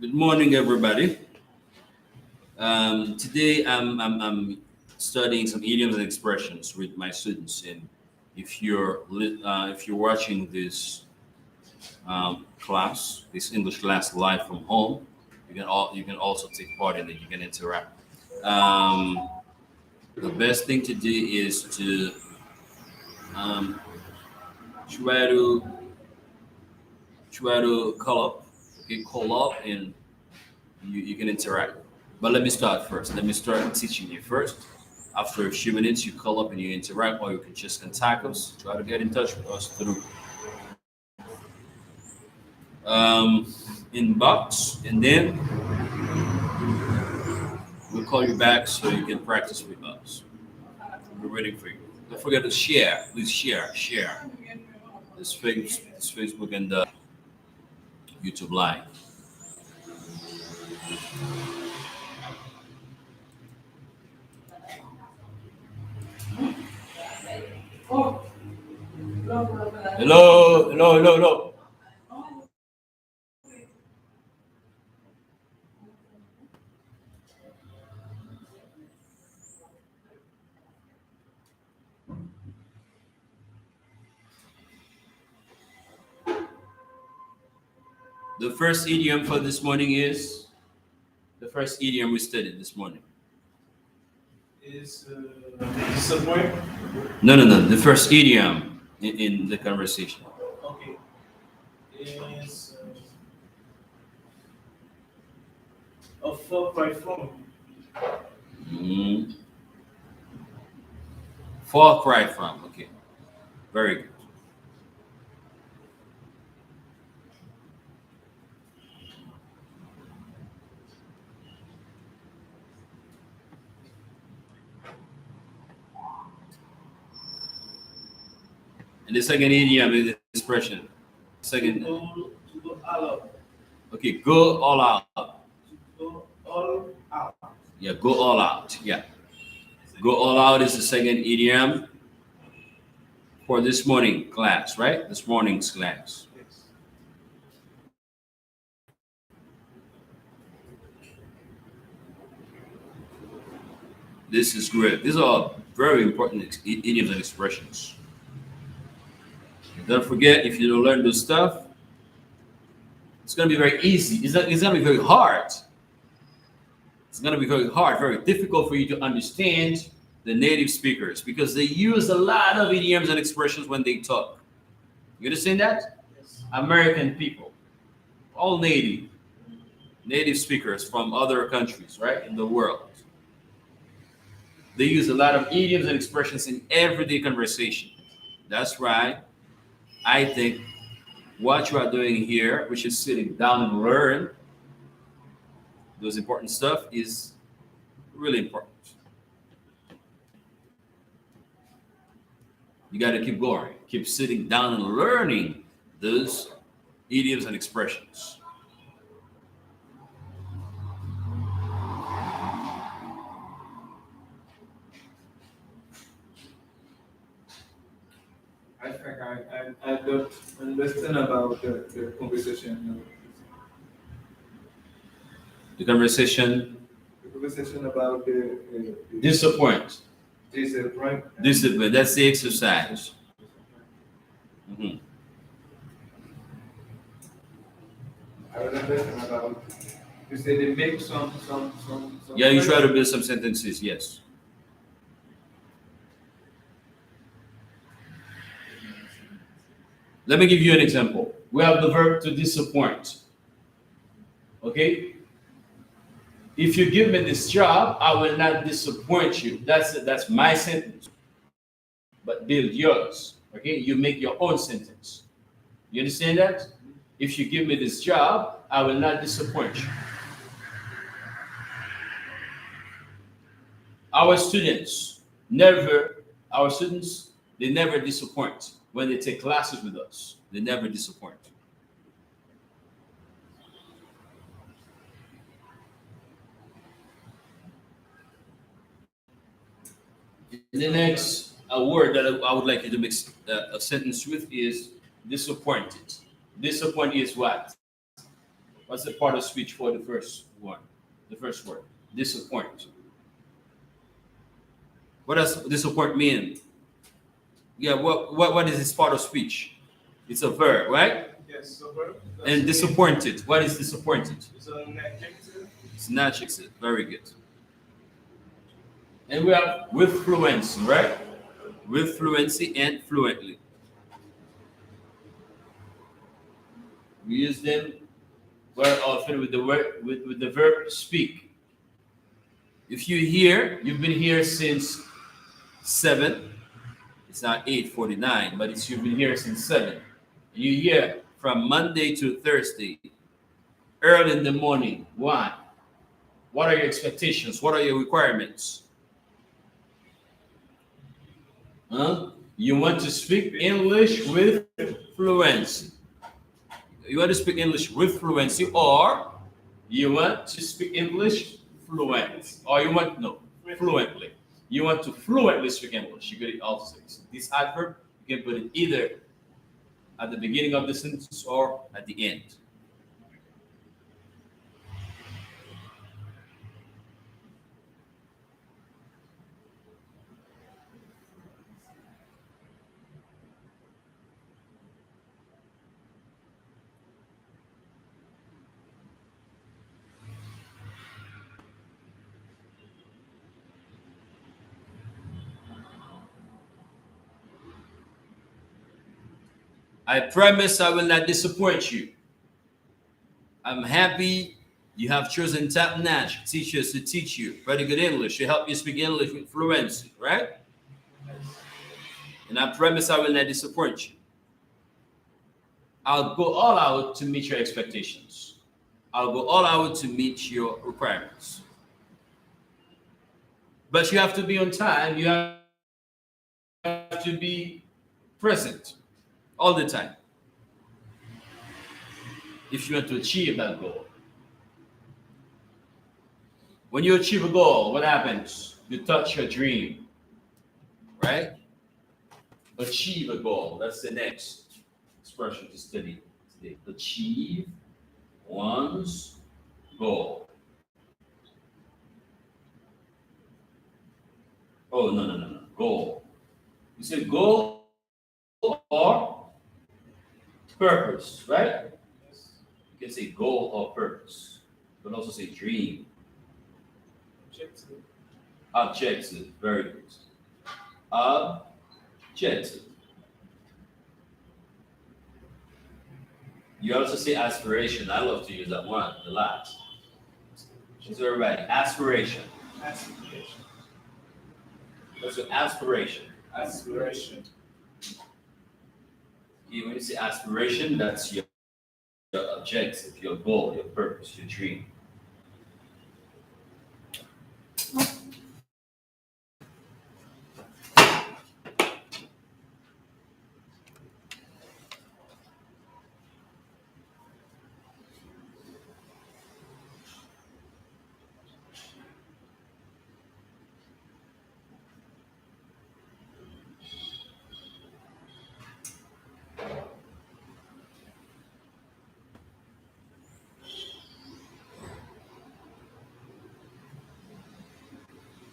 Good morning, everybody. Today I'm studying some idioms and expressions with my students. And if you're watching this class, this English class live from home, you can also take part in it. You can interact. Um, the best thing to do is to um, try to call up, okay, call up, and you can interact. But let me start first. Let me start teaching you first. After a few minutes, you call up and you interact, or you can just contact us. Try to get in touch with us through inbox, and then we'll call you back so you can practice with us. We're waiting for you. Don't forget to share. Please share this Facebook and YouTube Live. Hello. The first idiom for this morning is the first idiom we studied this morning. Is disappoint. No. The first idiom in the conversation. Okay. Is a fuck right phone. Mm. Far cry from. Okay. Very good. And the second idiom is the expression. Second. To go all out. Okay. Go all out. Go all out. Yeah. Go all out. Yeah. Go all out is the second idiom for this morning class, right? This morning's class. Yes. This is great. These are very important idioms and expressions. Don't forget, if you don't learn this stuff, it's going to be very easy. It's going to be very hard. It's going to be very hard, very difficult for you to understand the native speakers because they use a lot of idioms and expressions when they talk. You understand that? Yes. American people, all native speakers from other countries, right, in the world. They use a lot of idioms and expressions in everyday conversation. That's why I think what you are doing here, which is sitting down and learn those important stuff, is really important. You got to keep going, keep sitting down and learning those idioms and expressions. I think I don't understand about the conversation. The conversation The conversation about the disappoint. disappoint. Discipline. That's the exercise. Mhm. I don't understand about. You say they make some. Yeah, you try to build some sentences. Yes. Let me give you an example. We have the verb to disappoint. Okay? If you give me this job, I will not disappoint you. That's my sentence. But build yours. Okay? You make your own sentence. You understand that? If you give me this job, I will not disappoint you. Our students our students, they never disappoint when they take classes with us. They never disappoint. The next word that I would like you to mix a sentence with is disappointed. Disappointed is what? What's the part of speech for the first one? The first word. Disappoint. What does disappoint mean? Yeah, what is this part of speech? It's a verb, right? Yes, so verb. And disappointed. What is disappointed? It's an adjective. It's an adjective. Very good. And we have with fluency, right? With fluency and fluently. We use them very often with the word with the verb speak. If you hear, you've been here since 7. It's not 8:49, but it's you've been here since 7. You hear from Monday to Thursday, early in the morning. Why? What are your expectations? What are your requirements? Huh? You want to speak English with fluency. You want to speak English with fluency, or you want to speak English fluent, or you want no fluently. You want to fluently speak English. You could also say this adverb. You can put it either at the beginning of the sentence or at the end. I promise I will not disappoint you. I'm happy you have chosen top-notch teachers to teach you very good English, to help you speak English with fluency, right? And I promise I will not disappoint you. I'll go all out to meet your expectations. I'll go all out to meet your requirements. But you have to be on time. You have to be present all the time if you want to achieve that goal. When you achieve a goal, what happens? You touch your dream, right? Achieve a goal. That's the next expression to study today. Achieve one's goal. Oh, no, no, no, no. Goal. You say goal or purpose, right? You can say goal or purpose. You can also say dream. Objective. Objective. Very good. Objective. You also say aspiration. I love to use that one a lot. So everybody, aspiration. Aspiration. That's an aspiration. Aspiration. When you say aspiration, that's your objective, your goal, your purpose, your dream.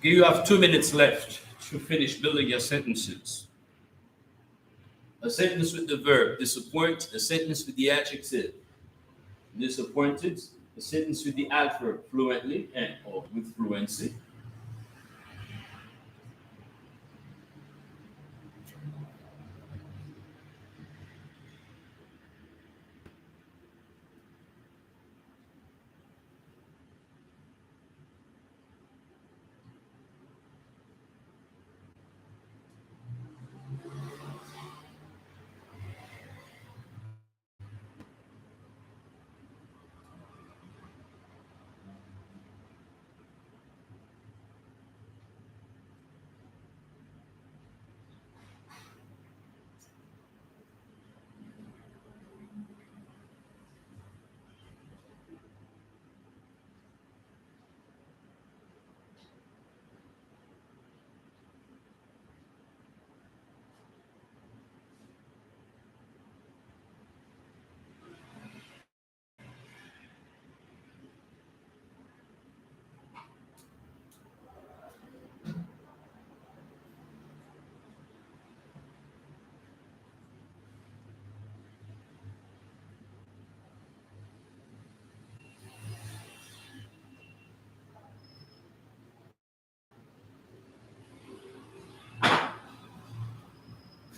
You have 2 minutes left to finish building your sentences. A sentence with the verb disappoint, a sentence with the adjective disappointed, a sentence with the adverb fluently and or with fluency.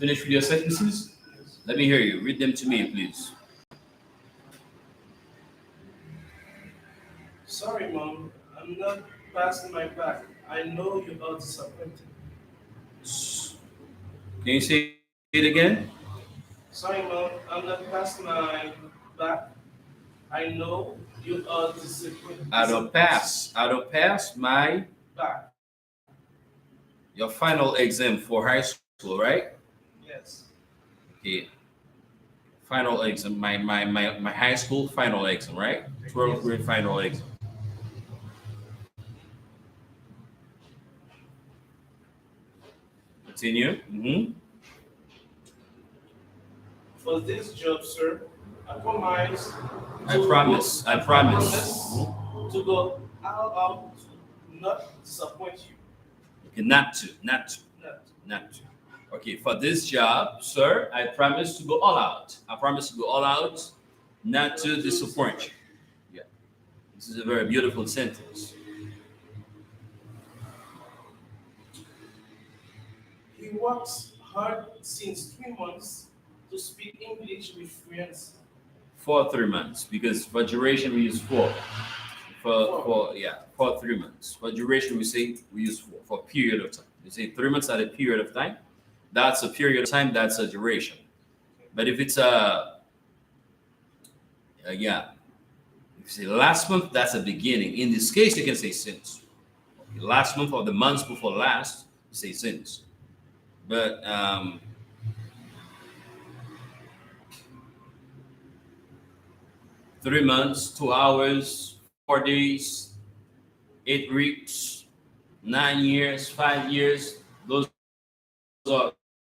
Finish with your sentences. Let me hear you. Read them to me, please. Sorry, Mom, I'm not passing my back. I know you are disappointed. Can you say it again? Sorry, Mom, I'm not passing my back. I know you are disappointed. I don't pass my Back. your final exam for high school, right? Yes. Okay. Final exam, my high school final exam, right? 12th grade final exam. Continue. For this job, sir, I promise I promise. I I promise. promise to go all out to not disappoint you. Okay, not to, not to, Not. not to. Okay, for this job, sir, I promise to go all out. I promise to go all out, not to disappoint you. Yeah, this is a very beautiful sentence. He works hard since 3 months to speak English with friends. For 3 months, because for duration we use four. For yeah, for 3 months. For duration we say we use four for period of time. We say 3 months at a period of time. That's a period of time. That's a duration. But if it's yeah, if you say last month, that's a beginning. In this case, you can say since. Okay, last month or the months before last, you say since. But 3 months, 2 hours, 4 days, 8 weeks, 9 years, 5 years, those are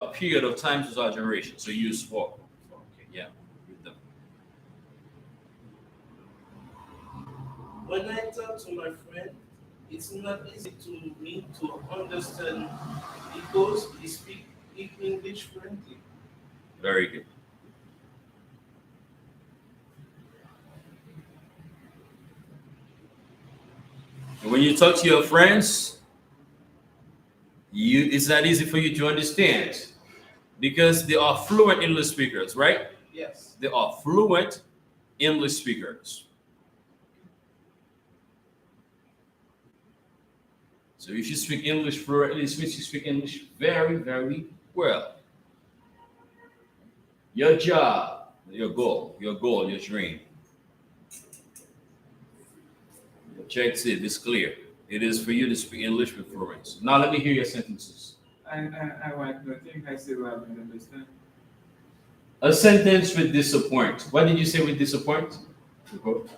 a period of time, those are duration. So use for. Okay. Yeah. With them. When I talk to my friend, it's not easy to me to understand because he speaks English fluently. Very good. And when you talk to your friends, it's not easy for you to understand because they are fluent English speakers, right? Yes. They are fluent English speakers. So if you speak English fluently, it means you speak English very, very well. Your job, your goal, your dream. Check it, it's clear. It is for you to speak English with fluency. Now let me hear your sentences. I want to think I still haven't understand. A sentence with disappoint. What did you say with disappoint? Okay.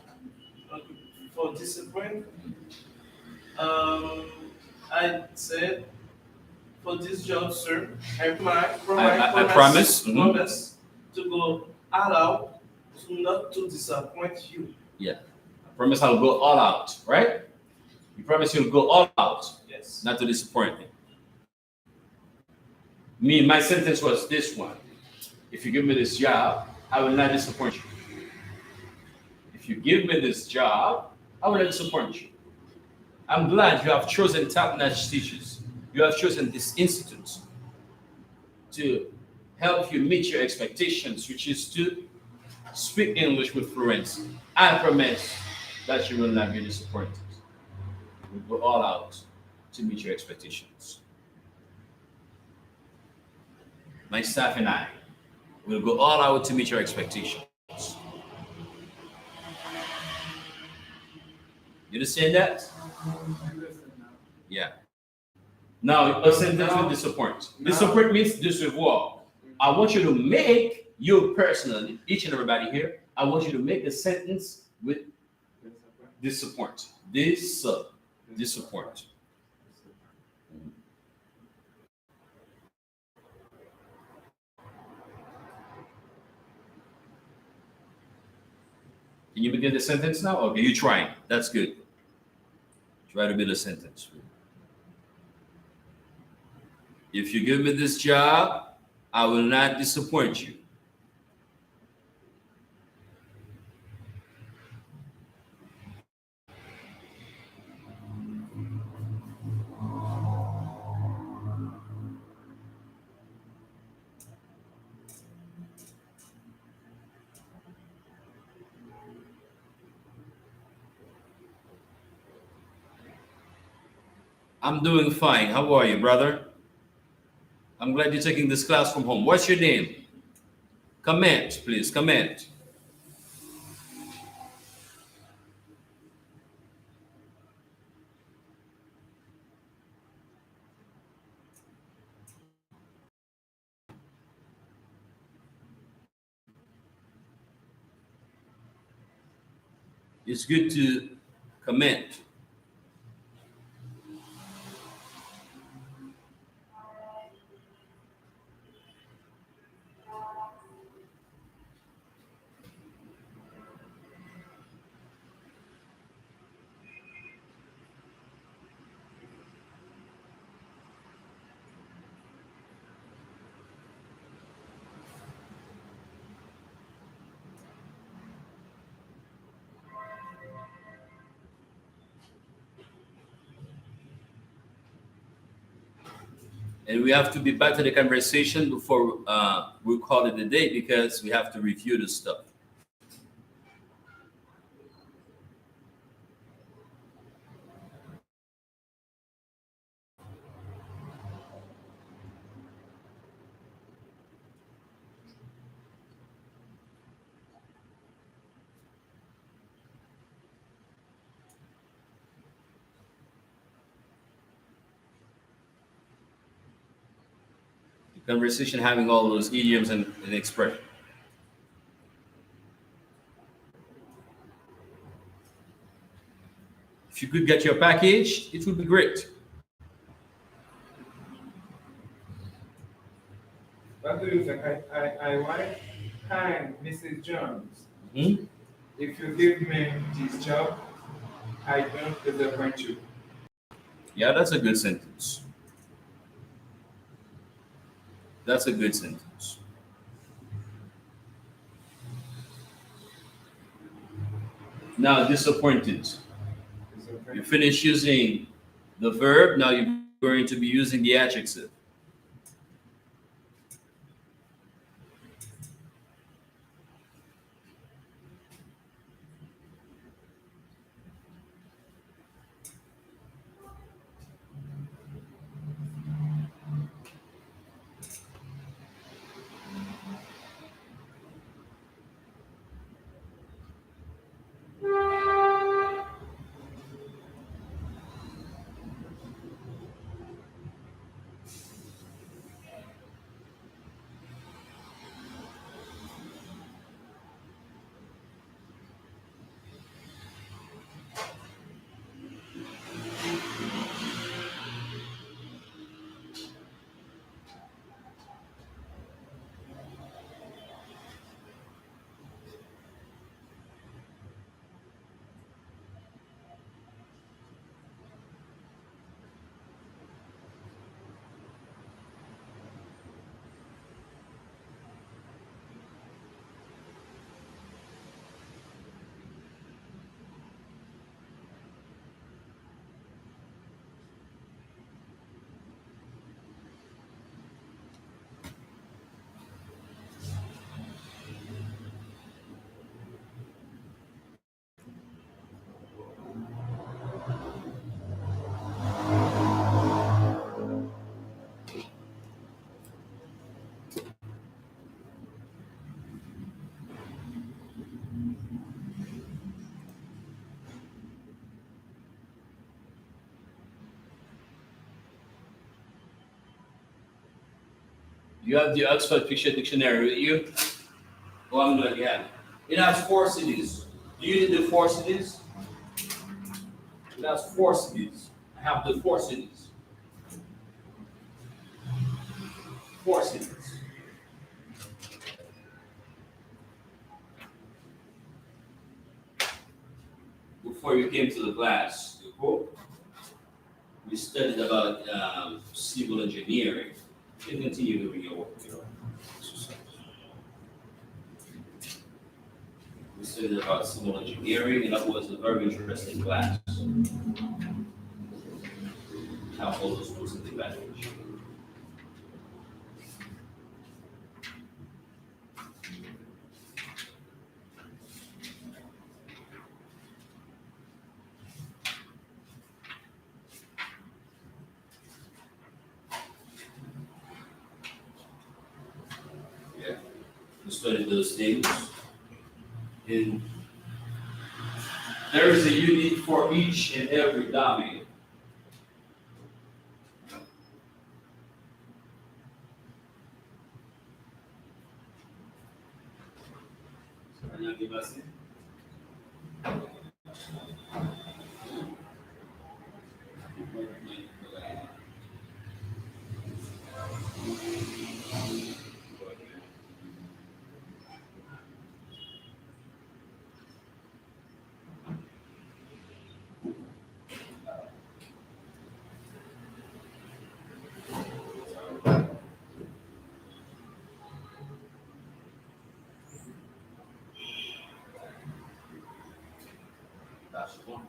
For discipline, um, I said for this job, sir, I promise. promise to go all out to not to disappoint you. Yeah. I promise I'll go all out, right? You promise you'll go all out, Yes. not to disappoint me. Me, my sentence was this one. If you give me this job, I will not disappoint you. If you give me this job, I will not disappoint you. I'm glad you have chosen top-notch teachers. You have chosen this institute to help you meet your expectations, which is to speak English with fluency. I promise that you will not be disappointed. We'll go all out to meet your expectations. My staff and I will go all out to meet your expectations. You understand that? Understand now. Yeah. Now, a sentence with disappoint. Disappoint means disavow. I want you to make, you personally, each and everybody here, I want you to make a sentence with disappoint. Disappoint. Can you begin the sentence now? Okay, you trying. That's good. Try to build a sentence. If you give me this job, I will not disappoint you. I'm doing fine. How are you, brother? I'm glad you're taking this class from home. What's your name? Comment, please. Comment. It's good to comment. And we have to be back to the conversation before we call it a day because we have to review the stuff. The conversation having all those idioms and expression. If you could get your package, it would be great. What do you think? I want, hi, Mrs. Jones. Hmm? If you give me this job, I don't disappoint you. Yeah, that's a good sentence. That's a good sentence. Now, disappointed. You Disappoint. finish using the verb, now you're going to be using the adjective. You have the Oxford Picture Dictionary with you? Oh, I'm good, yeah. It has four cities. Do you need the four cities? It has four cities. I have the four cities. Four cities. Before you came to the class, we studied about civil engineering. You can continue doing your exercise. We studied about civil engineering, and that was a very interesting class. Have all those books in the package. to study those things. And there is a unit for each and every domain. That's one.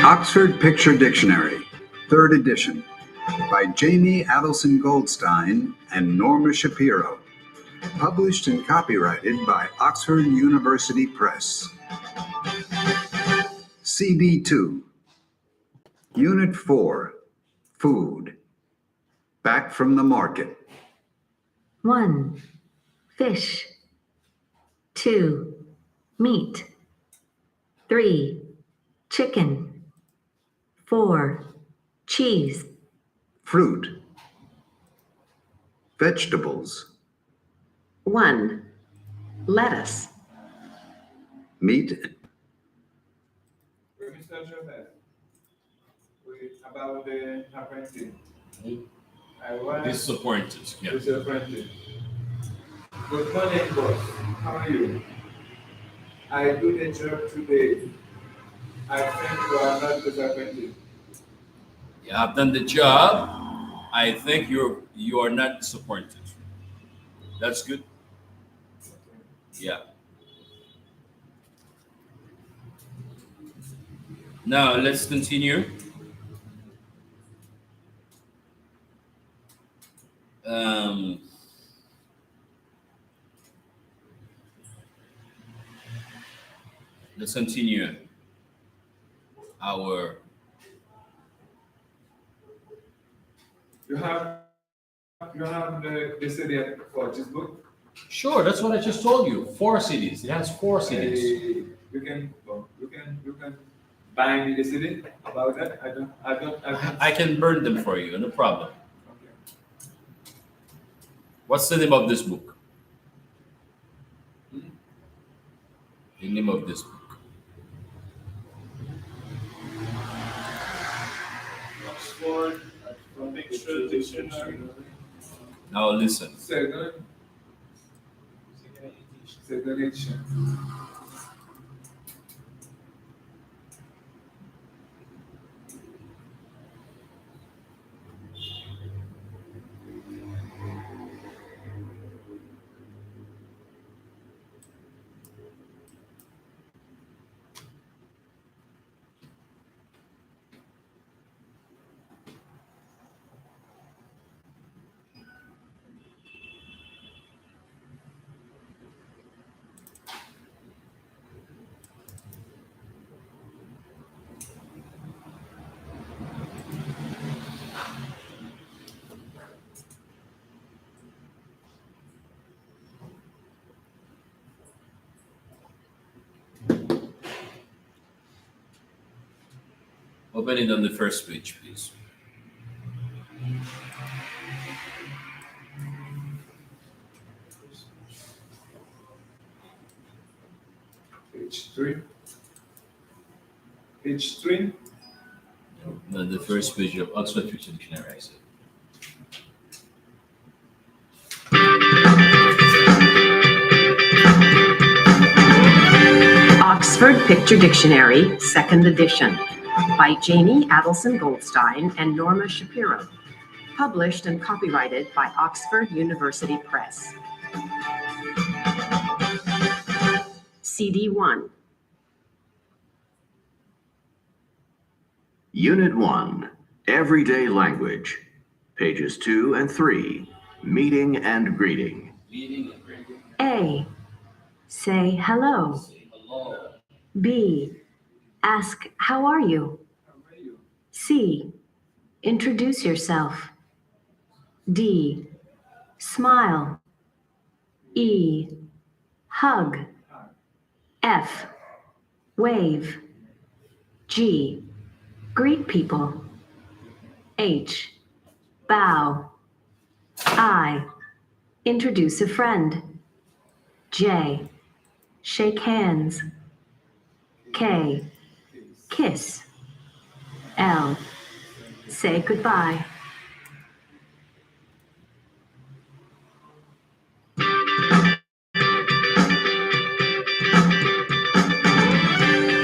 Oxford Picture Dictionary, 3rd edition, by Jamie Adelson Goldstein and Norma Shapiro. Published and copyrighted by Oxford University Press. CB2, Unit 4, Food. Back from the market. 1. Fish. 2. Meat. 3. Chicken. 4. Cheese. Fruit. Vegetables. 1. Lettuce. Meat. Mr. Joseph, about the apprentice. I want Disappointed. Yeah. disappointed. Good morning, boss. How are you? I do the job today. I think you are not disappointed. You have done the job. I think you are not disappointed. That's good. Yeah. Now let's continue. Um, let's continue our. You have the city for this book. Sure, that's what I just told you. 4 cities. It has 4 cities. You can buy me the city about that. I don't. I can burn them for you. No problem. Okay. What's the name of this book? Hmm? The name of this book. Oxford Picture Dictionary. Now listen. Second, Second edition. Open it on the first page, please. Page 3. Page 3. No, the first page of Oxford Future Dictionary, I said. Oxford Picture Dictionary, 2nd edition, by Jamie Adelson Goldstein and Norma Shapiro. Published and copyrighted by Oxford University Press. CD 1. Unit 1, Everyday Language, pages 2 and 3, Meeting and Greeting. Meeting and greeting. A. Say hello. Say hello. B. Ask how are you? How are you? C. Introduce yourself. D. Smile. E. Hug. F. Wave. G. Greet people. H. Bow. I. Introduce a friend. J. Shake hands. K. Kiss. L. Say goodbye.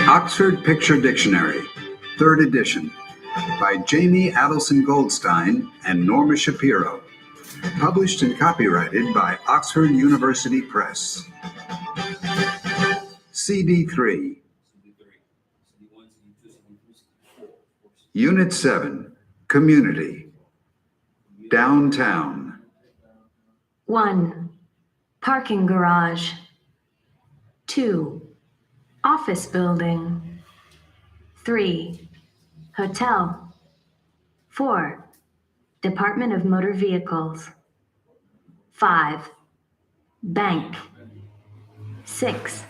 Oxford Picture Dictionary, 3rd edition, by Jamie Adelson Goldstein and Norma Shapiro. Published and copyrighted by Oxford University Press. CD 3. Unit 7, Community. Downtown. 1. Parking garage. 2. Office building. 3. Hotel. 4. Department of Motor Vehicles. 5. Bank. 6.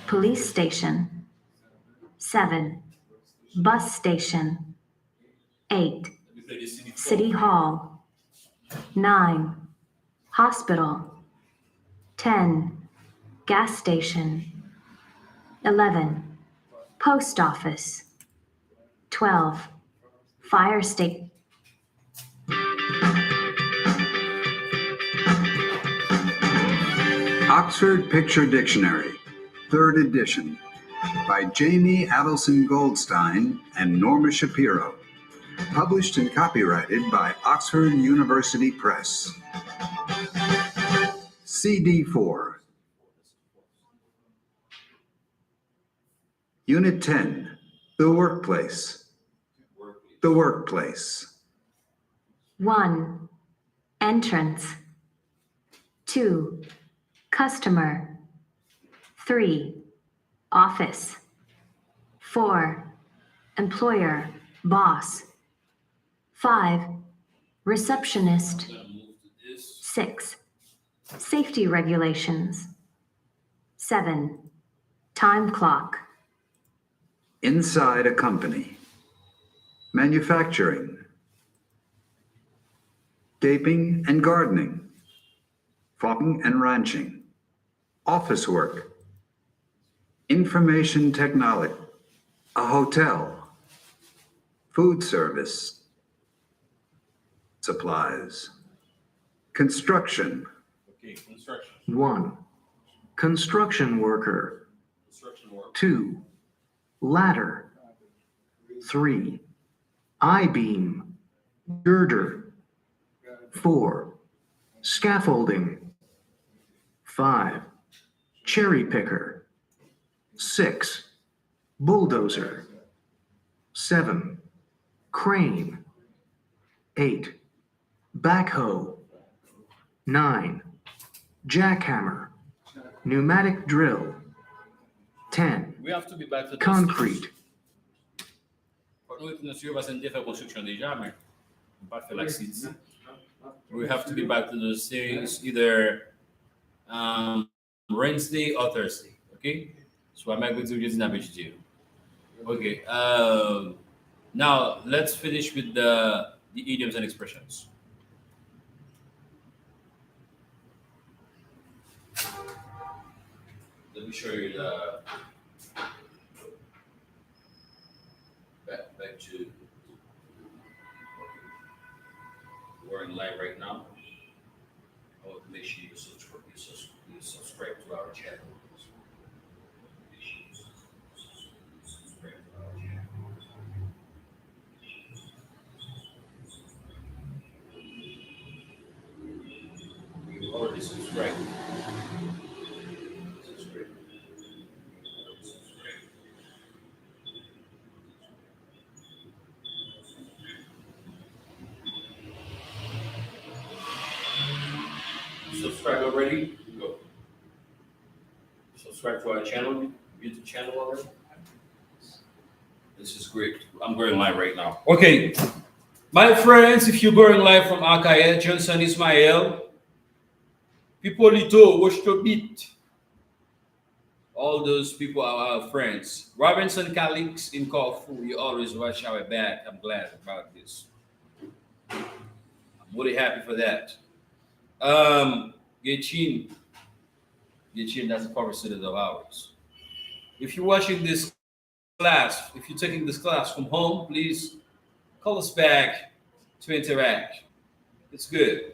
Police station. 7. Bus station. 8. City Hall. 9. Hospital. 10. Gas station. 11. Post office. 12. Fire station. Oxford Picture Dictionary, 3rd edition, by Jamie Adelson Goldstein and Norma Shapiro. Published and copyrighted by Oxford University Press. CD 4. Unit 10, The Workplace. The Workplace. 1. Entrance. 2. Customer. 3. Office. 4. Employer, boss. 5. Receptionist. 6. Safety regulations. 7. Time clock. Inside a company. Manufacturing. Gaping and gardening. Farming and ranching. Office work. Information technology. A hotel. Food service. Supplies. Construction. Okay, construction. 1. construction worker. Construction work. 2. Ladder. 3. I-beam, girder. 4. Scaffolding. 5. Cherry picker. 6. Bulldozer. 7. Crane. 8. Backhoe. 9. Jackhammer. Pneumatic drill. 10. We have to be back to this. Concrete. Nous sommes fait construction déjà, mais on pas fait l'accident. We have to be back to those things either Wednesday or Thursday. Okay? So I'm going to just navigate you. Okay. Now let's finish with the idioms and expressions. Let me show you the back to we're in live right now. I want to make sure you subscribe to our channel. Subscribe to our channel. You already subscribed. Subscribe already? Go. Subscribe to our channel, YouTube channel already. This is great. I'm going live right now. Okay. My friends, if you're going live from Akaya, Johnson Ismail, Pipolito, watch to beat. All those people are our friends. Robinson Calix in Corfu, you always watch our back. I'm glad about this. I'm really happy for that. Gechin, that's a former student of ours. If you're watching this class, if you're taking this class from home, please call us back to interact. It's good.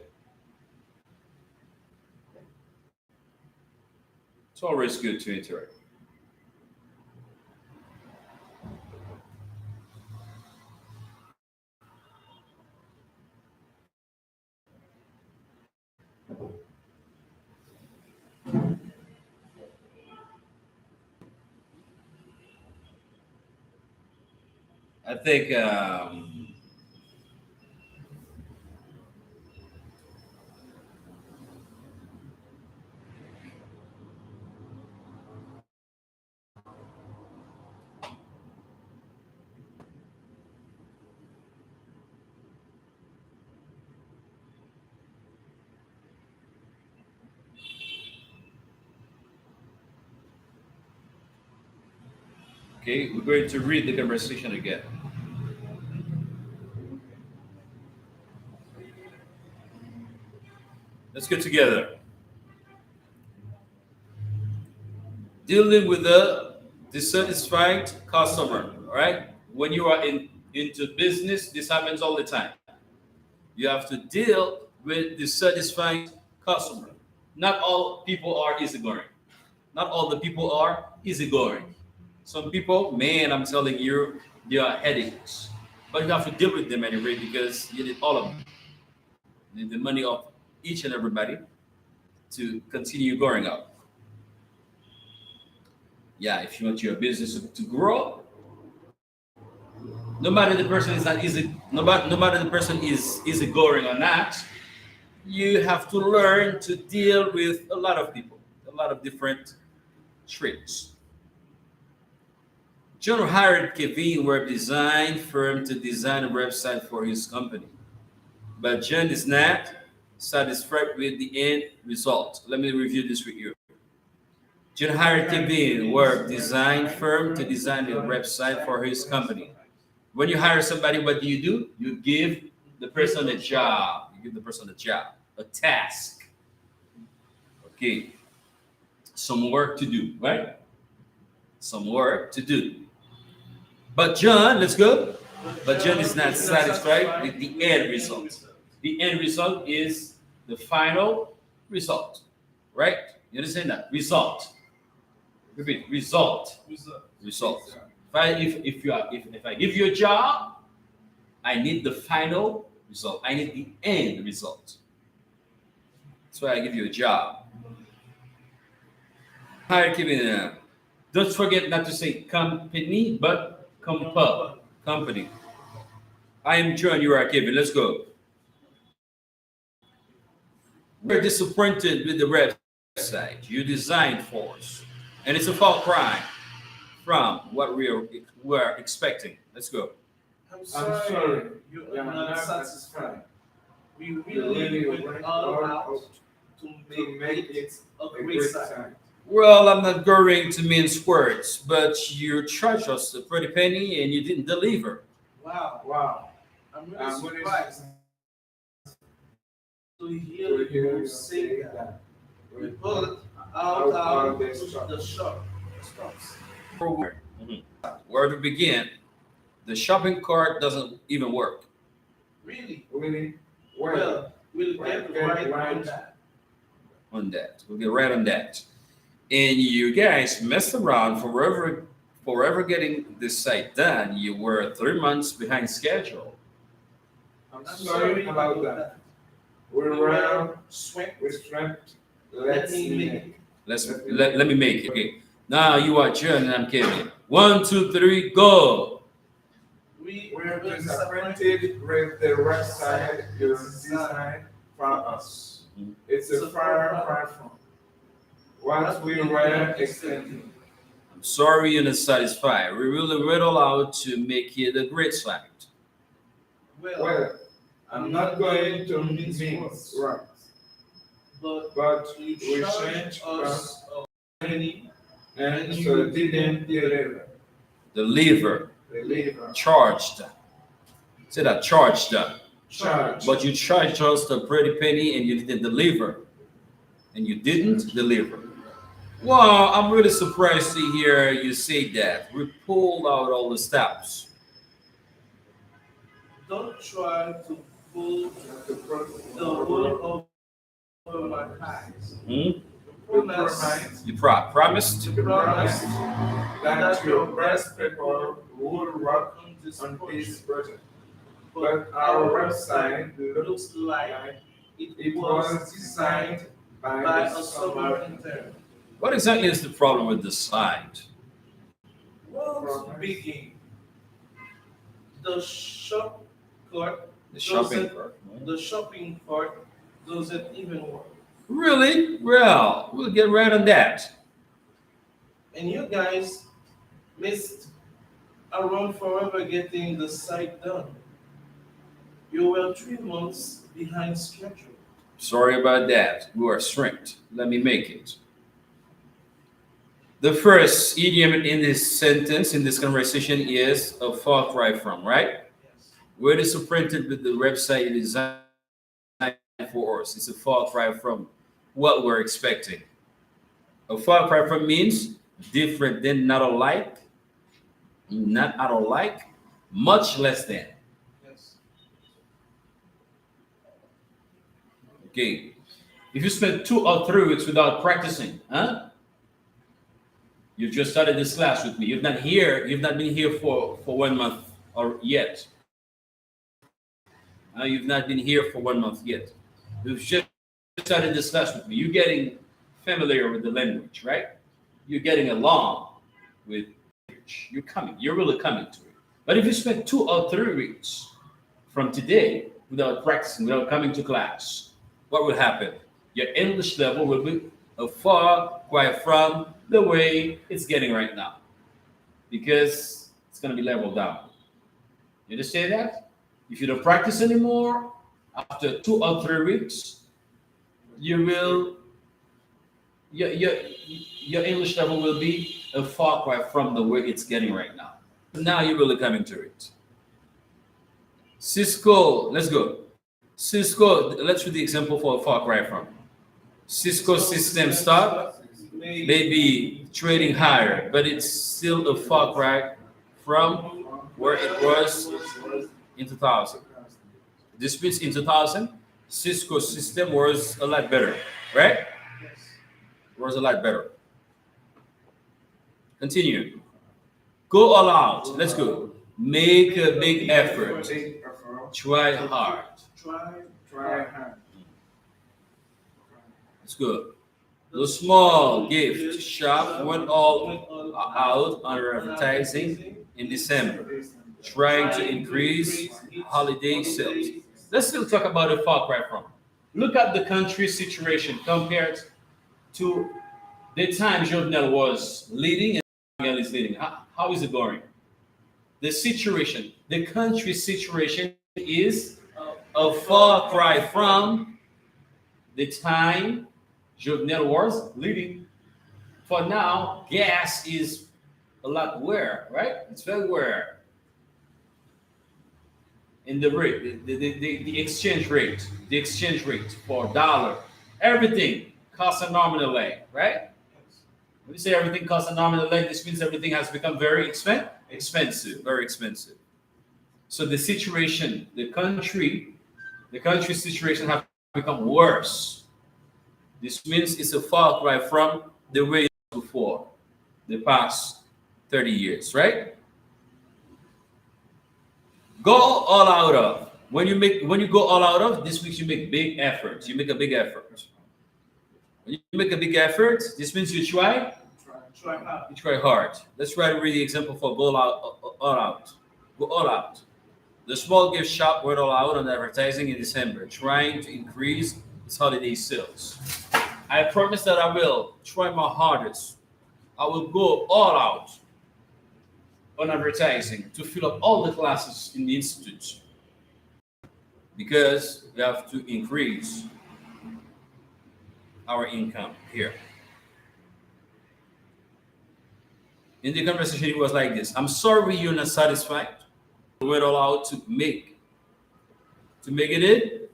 It's always good to interact. I think okay, we're going to read the conversation again. Let's get together. Dealing with the dissatisfied customer, all right? When you are into business, this happens all the time. You have to deal with dissatisfied customer. Not all people are easygoing. Not all the people are easygoing. Some people, man, I'm telling you, they are headaches. But you have to deal with them anyway because you need all of them. You need the money of each and everybody to continue growing up. Yeah, if you want your business to grow, no matter the person is not easy, no matter the person is easygoing or not, you have to learn to deal with a lot of people, a lot of different traits. John hired Kevin web design firm to design a website for his company, but John is not satisfied with the end result. Let me review this with you. John hired Kevin web design firm to design a website for his company. When you hire somebody, what do? You give the person a job. You give the person a job, a task. Okay. Some work to do, right? Some work to do. But John, let's go. But John is not satisfied with the end result. The end result is the final result, right? You understand that? Result. Repeat. Result. Result. If I give you a job, I need the final result. I need the end result. That's why I give you a job. Hi, Kevin. Don't forget not to say company, but company. I am John. You are Kevin. Let's go. We're disappointed with the website you designed for us, and it's a far cry from what we're expecting. Let's go. I'm sorry, sorry, you we are are not not satisfied. We really really went all out to make it a great site. Well, I'm not going to mince words, but you charged us a pretty penny and you didn't deliver. Wow, Wow. I'm I'm really really surprised to hear you say that. We pulled out the stops. Where to begin? The shopping cart doesn't even work. Really? Really? Well, we'll get right on that. We'll get right on that. And you guys messed around forever getting this site done. You were 3 months behind schedule. I'm I'm sorry about that. We ran Sweat. with strength. Let me make it. Let me make it. Okay. Now you are John and I'm Kevin. 1, 2, 3, go. We're disappointed with the website you designed for us. It's a far from what we were expecting. I'm sorry you're not satisfied. We really went all out to make it a great site. Well, I'm not going to mince words, but we changed us and so didn't deliver. Deliver. Deliver. Charged. Say that, charged. Charge. But you charged us a pretty penny and you didn't deliver. And you didn't deliver. Well, I'm really surprised to hear you say that. We pulled out all the stops. Don't try to pull the wool over my eyes. Hmm? You Promised? promised That your best people would work on this on project, this project. but Our website looks like it it was was designed by by a summer intern. What exactly is the problem with the site? Well, to begin, the shop cart, The shopping Doesn't- cart? the shopping cart doesn't even work. Really? Well, we'll get right on that. And you guys missed around forever getting the site done. You were 3 months behind schedule. Sorry about that. We are strict. Let me make it. The first idiom in this sentence, in this conversation, is a far cry from, right? Yes. Where is printed with the website designed for us? It's a far cry from what we're expecting. A far cry from means different than, not alike, much less than. Yes. Okay. If you spend 2 or 3 weeks without practicing, huh? You just started this class with me. You've not been here for 1 month or yet. You've not been here for 1 month yet. You've just started this class with me. You're getting familiar with the language, right? You're getting along with it. You're really coming to it. But if you spend 2 or 3 weeks from today without practicing, without coming to class, what will happen? Your English level will be a far cry from the way it's getting right now, because it's going to be leveled down. You understand that? If you don't practice anymore, after 2 or 3 weeks, you will your English level will be a far cry from the way it's getting right now. Now you're really coming to it. Cisco, let's go. Cisco, let's read the example for a far cry from. Cisco system stock may be trading higher, but it's still a far cry from where it was in 2000. This means in 2000, Cisco system was a lot better, right? Yes. was a lot better. Continue. Go all out. Let's go. Make a big effort. Big effort. Try hard. Try hard. That's good. The small gift shop went all out on advertising in December, trying to increase holiday sales. Let's still talk about the far cry from. Look at the country situation compared to the time Jovenel was leading and Miguel is leading. How is it going? The situation, the country situation is a far cry from the time Jovenel was leading. For now, gas is a lot rare, right? It's very rare. In the rate, the exchange rate for dollar, everything costs an arm and a leg, right? When you say everything costs an arm and a leg, this means everything has become very expensive, very expensive. So the situation, the country situation has become worse. This means it's a far cry from the way it was before, the past 30 years, right? Go all out of. When you go all out of, this means you make big efforts. You make a big effort. When you make a big effort, this means you try. Try hard. You try hard. Let's try to read the example for go all out. Go all out. The small gift shop went all out on advertising in December, trying to increase its holiday sales. I promise that I will try my hardest. I will go all out on advertising to fill up all the classes in the institute because we have to increase our income here. In the conversation, it was like this: I'm sorry you're not satisfied. We went all out to make it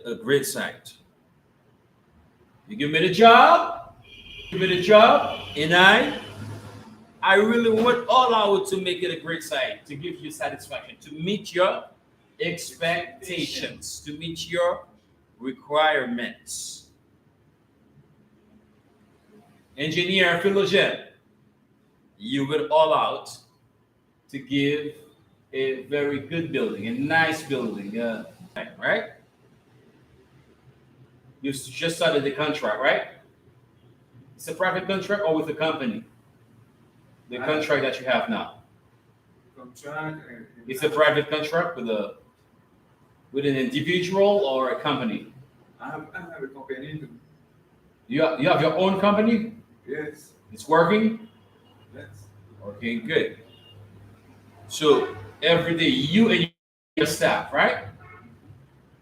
a great site. You give me the job, and I really went all out to make it a great site, to give you satisfaction, to meet your expectations, to meet your requirements. Engineer Philogene, you went all out to give a very good building, a nice building, right? You just started the contract, right? It's a private contract or with a company? The contract that you have now. Contract. It's a private contract with an individual or a company. I have a company too. You have your own company? Yes. It's working? Yes. Okay, good. So every day you and your staff, right?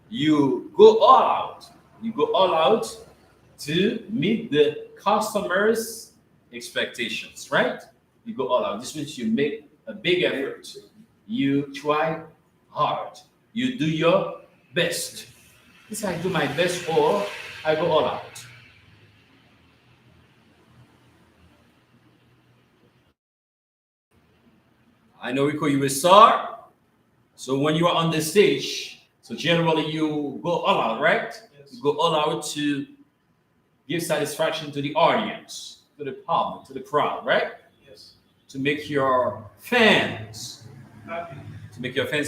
You go all out. You go all out to meet the customer's expectations, right? You go all out. This means you make a big effort. You try hard. You do your best. This I do my best or I go all out. I know we call you a star. So when you are on the stage, so generally you go all out, right? Yes. You go all out to give satisfaction to the audience, to the public, to the crowd, right? Yes. To make your fans Happy.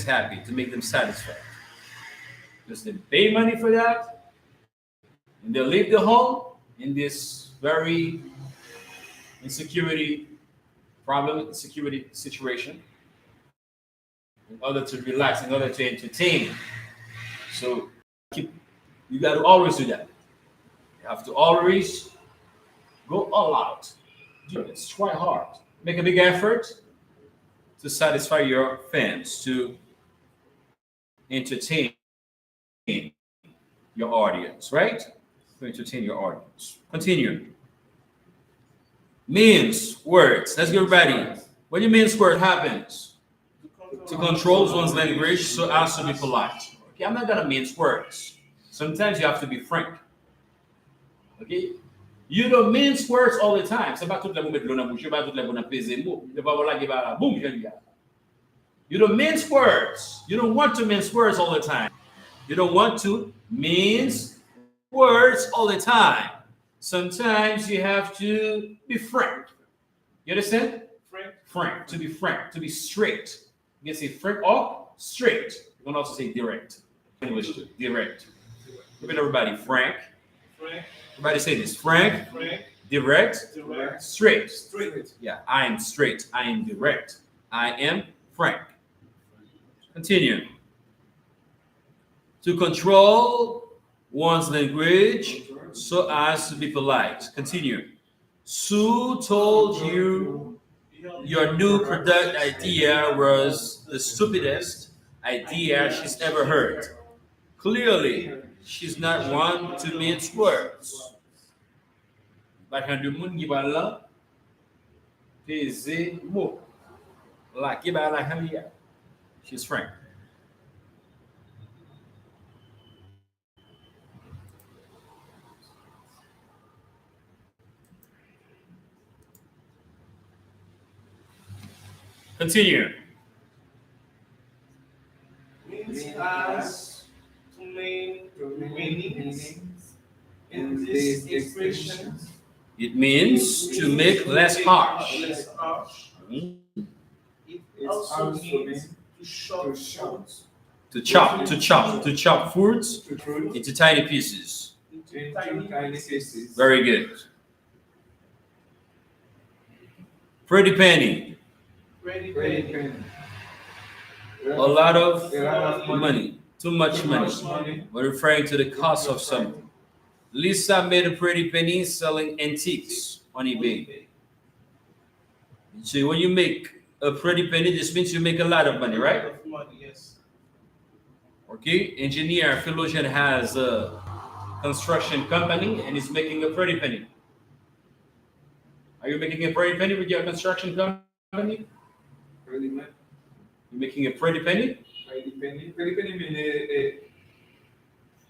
happy, to make them satisfied. Because they pay money for that, and they leave the home in this very insecurity situation in order to relax, in order to entertain. So you got to always do that. You have to always go all out. Do this. Try hard. Make a big effort to satisfy your fans, to entertain your audience, right? To entertain your audience. Continue. Means words. Let's get ready. When you means word happens to control one's language so as to be polite. Okay, I'm not gonna mince words. Sometimes you have to be frank. Okay? You don't mince words all the time. C'est pas toute la boum mettre l'eau dans la bouche, pas toute la boum dans peser mot. Il va voilà qui va là, boum, je dis. You don't mince words. You don't want to mince words all the time. You don't want to mince words all the time. Sometimes you have to be frank. You understand? Frank. Frank, to be frank, to be straight. You can say frank or straight. You can also say direct. English, direct. Look at everybody. Frank. Frank. Everybody say this. Frank, Frank. direct, Direct. straight. Straight. Yeah, I am straight. I am direct. I am frank. Continue. To control one's language so as to be polite. Continue. Sue told you your new product idea was the stupidest idea she's ever heard. Clearly, she's not one to mince words. Bahkan demun gibala pese mo. La gibala hamia. She's frank. Continue. Means as to main meanings in in this this expression. It means to make less harsh. Less harsh. Mhm. It It also also means means to short to shout, To chop fruits to truth into tiny pieces. into into tiny tiny pieces. pieces. Very good. Pretty penny. Pretty Pretty penny. penny. A lot of A lot of money. Too much Too money. much money. When referring to the cost of something. Lisa made a pretty penny selling antiques on eBay. So when you make a pretty penny, this means you make a lot of money, right? Of money, yes. Okay. Engineer Philosian has a construction company and is making a pretty penny. Are you making a pretty penny with your construction company? Pretty man. You're making a pretty penny? Pretty penny. Pretty penny mean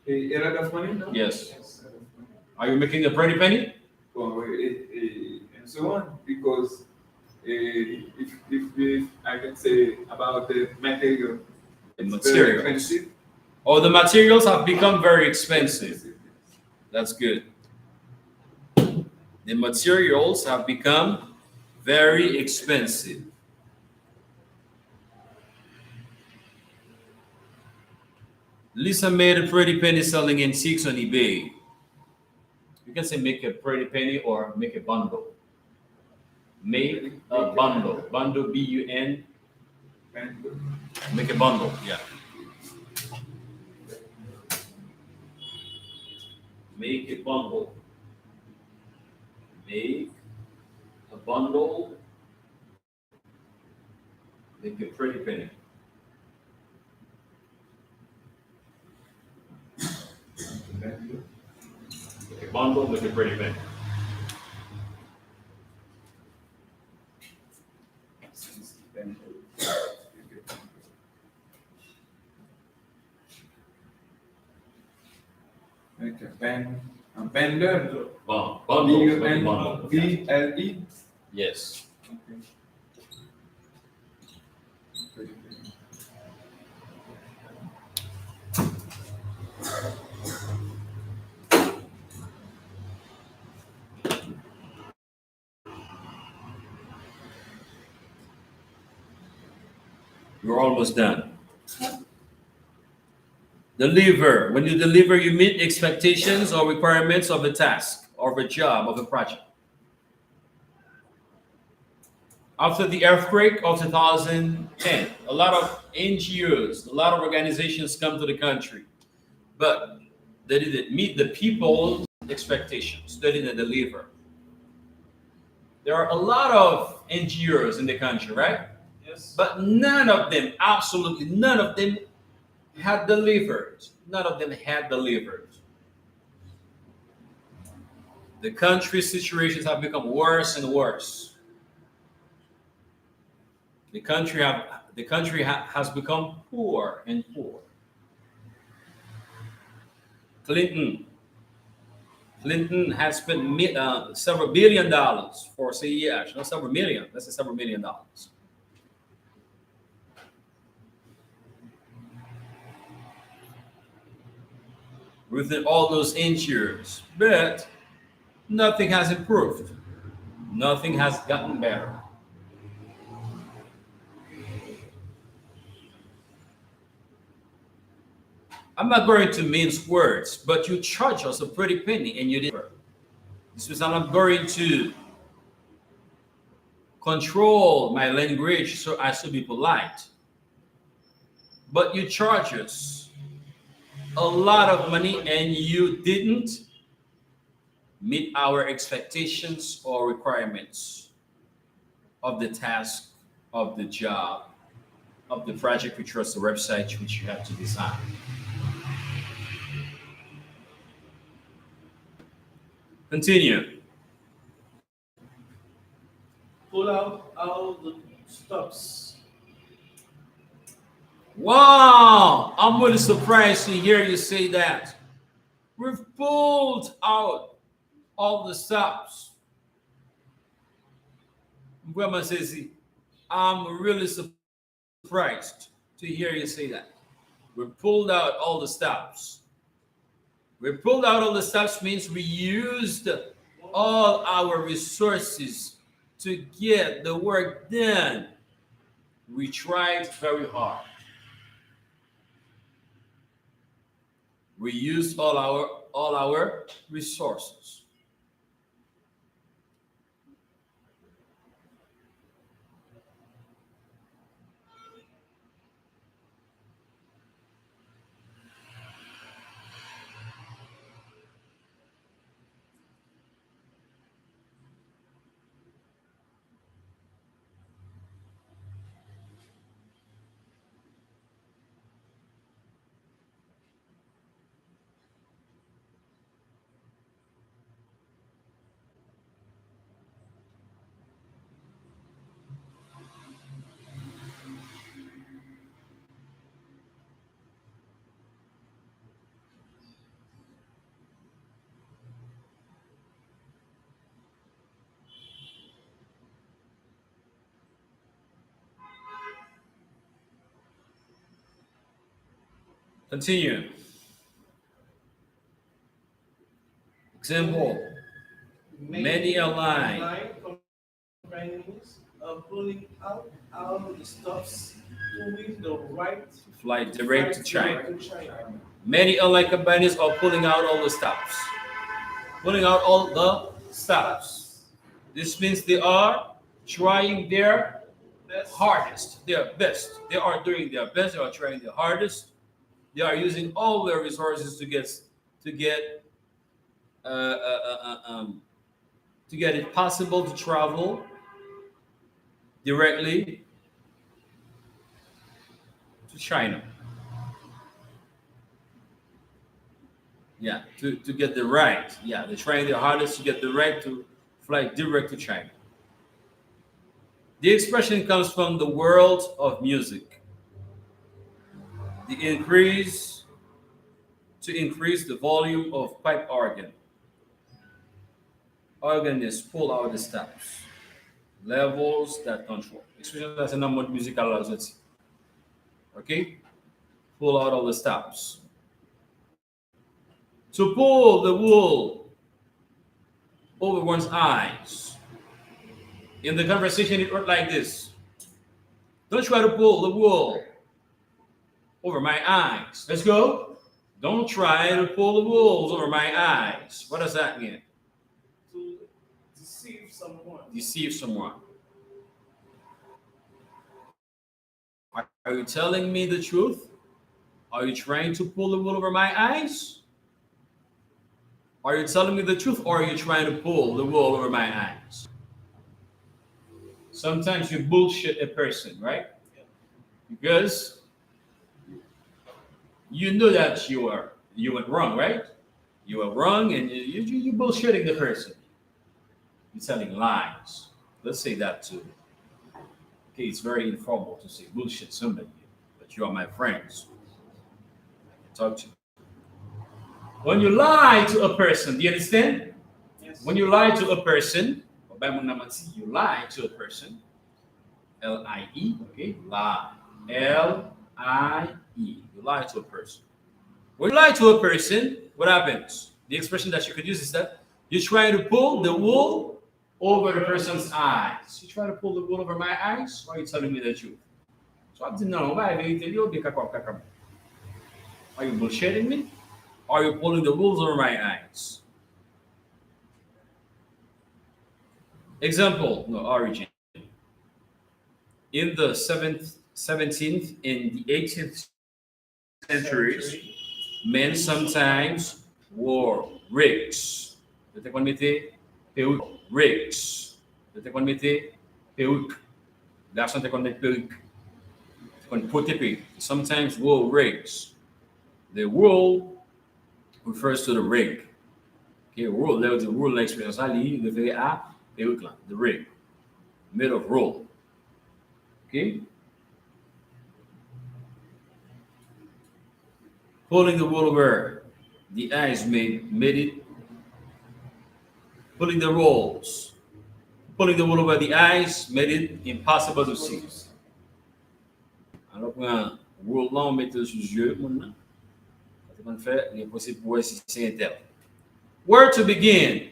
a lot of money, no? Yes. Yes, a lot of money. Are you making a pretty penny? Well, and so on, because if I can say about the material, The it's very materials. expensive. Oh, the materials have become very expensive. That's good. The materials have become very expensive. Lisa made a pretty penny selling antiques on eBay. You can say make a pretty penny or make a bundle. Make a bundle. Bundle, B-U-N. And Make a bundle, yeah. Make a bundle. Make a bundle. Make a pretty penny. Make a bundle, make a pretty penny. like a bender. Bundle, make a bundle. B-U-N-D-L-E. Yes. Okay. You're almost done. Deliver. When you deliver, you meet expectations or requirements of a task, or of a job, of a project. After the earthquake of 2010, a lot of NGOs, a lot of organizations come to the country, but they didn't meet the people's expectations. They didn't deliver. There are a lot of NGOs in the country, right? Yes. But none of them, absolutely none of them, had delivered. None of them had delivered. The country's situations have become worse and worse. The country has become poor and poor. Clinton has spent several billion dollars for CEH, not several million. That's several million dollars. Within all those insurers, but nothing has improved. Nothing has gotten better. I'm not going to mince words, but you charge us a pretty penny and you didn't. This means I'm not going to control my language so as to be polite. But you charge us a lot of money and you didn't meet our expectations or requirements of the task, of the job, of the project, which was the website which you have to design. Continue. Pull out all the stops. Wow, I'm really surprised to hear you say that. We've pulled out all the stops. Grandma says, I'm really surprised to hear you say that. We pulled out all the stops. We pulled out all the stops means we used all our resources to get the work done. We tried very hard. We used all our resources. Continue. Example. Many airline companies are pulling out all the stops to win the right fly direct to China. to China. Many airline companies are pulling out all the stops. Pulling out all the stops. This means they are trying their hardest, their best. They are doing their best. They are trying their hardest. They are using all their resources to get uh, uh, uh, uh, um, to get it possible to travel directly to China. Yeah, to get the right. Yeah, they're trying their hardest to get the right to fly direct to China. The expression comes from the world of music. The increase to increase the volume of pipe organ. Organist pull out the stops. Levels that control. Expression that's a number of musical levels. Okay? Pull out all the stops. To pull the wool over one's eyes. In the conversation, it went like this. Don't try to pull the wool over my eyes. Let's go. Don't try to pull the wool over my eyes. What does that mean? To deceive someone. Deceive someone. Are you telling me the truth? Are you trying to pull the wool over my eyes? Are you telling me the truth or are you trying to pull the wool over my eyes? Sometimes you bullshit a person, right? Because you know that you went wrong, right? You were wrong and you bullshitting the person. You're telling lies. Let's say that too. Okay, it's very informal to say bullshit somebody, but you are my friends. I can talk to you. When you lie to a person, do you understand? Yes. When you lie to a person, you lie to a person, L-I-E, okay? Lie. L-I-E. You lie to a person. When you lie to a person, what happens? The expression that you could use is that You try to pull the wool over the person's eyes. You try to pull the wool over my eyes? Why are you telling me the truth? So I'm saying, no, why are you bullshitting me? Or are you pulling the wool over my eyes? Example, no, origin. In the 17th and the 18th centuries, men sometimes wore wigs. Você quando meter peruca, wigs. Você quando meter peruca. Garçom tem quando meter peruca. Quando put peruca. Sometimes wore wigs. The wool refers to the rig. Okay, wool, there was a wool experience ali, refere a peruca lá, the rig, made of wool. Okay? Pulling the wool over the eyes made it. Pulling the rolls. Pulling the wool over the eyes made it impossible to see. Alors, quand wool là, on mettait sous les yeux, maintenant, on fait l'impossible pour voir si c'est intel. Where to begin?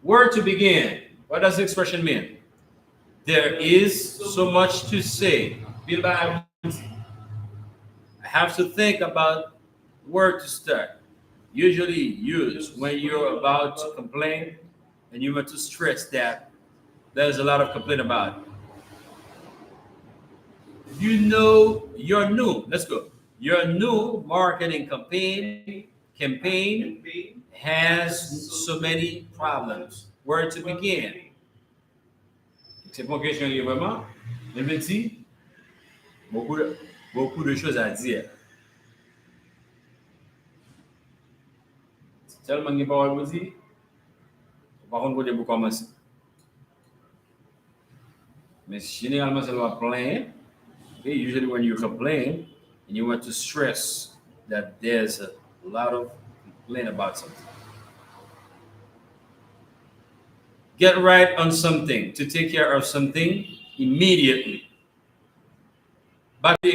Where to begin? What does the expression mean? There is so much to say. I have to think about where to start. Usually used when you're about to complain and you want to stress that there's a lot of complaint about it. You know your new, let's go. Your new marketing campaign has so many problems. Where to begin? C'est pas une question qui est vraiment. Je me dis, beaucoup de choses à dire. Tellement de paroles pour dire. Par contre, vous commencer. Mais généralement, ça va plaindre. Okay, usually when you complain and you want to stress that there's a lot of complaint about something. Get right on something, to take care of something immediately. Back to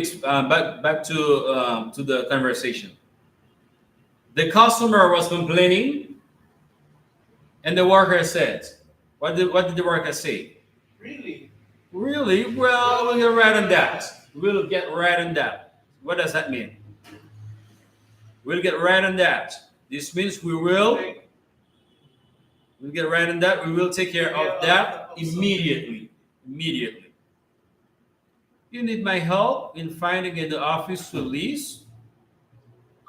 the conversation. The customer was complaining, and the worker said, "What did the worker say?" Really? Really? Well, we'll get right on that. We'll get right on that. What does that mean? We'll get right on that. This means we'll get right on that. We will take care of that immediately. Immediately. You need my help in finding in the office to lease?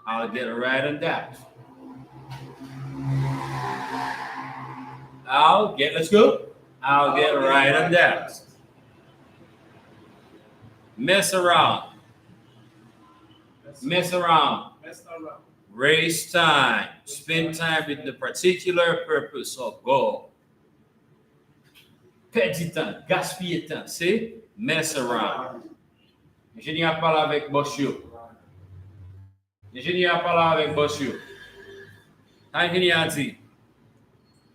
I'll get right on that. Let's go. I'll get right on that. Mess around. Waste time. Spend time with the particular purpose or goal. Perdre du temps, gaspiller temps, c'est mess around. L'ingénieur parle avec Bossio. L'ingénieur parle avec Bossio. L'ingénieur dit,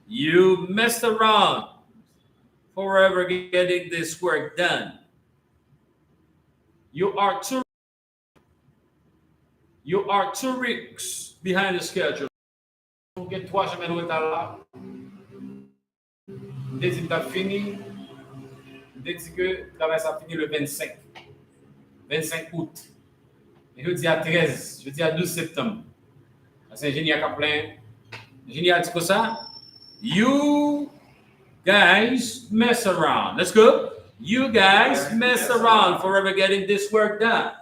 you messed around forever getting this work done. You are two weeks behind the schedule. Get 3 semaines de retard là. Dès que tu as fini, dès que le travail ça fini le 25 août. Et je dis à 13, je dis à 12 septembre. C'est ingénieur qui a plein. L'ingénieur dit comme ça. You guys mess around. Let's go. You guys mess around forever getting this work done.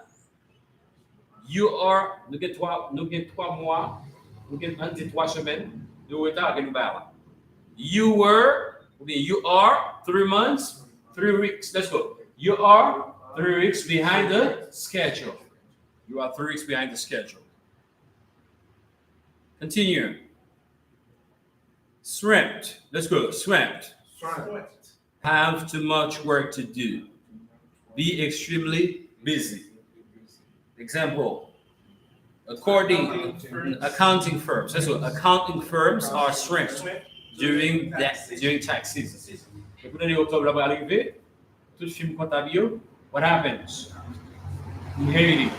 Nous avons 3 mois, nous avons 3 semaines de retard que nous avons. You are 3 months, 3 weeks. Let's go. You are 3 weeks behind the schedule. You are 3 weeks behind the schedule. Continue. Swamped. Let's go. Swamped. Have too much work to do. Be extremely busy. Example. Accounting firms. Let's go. Accounting firms are swamped during tax season. What happens? In Haiti.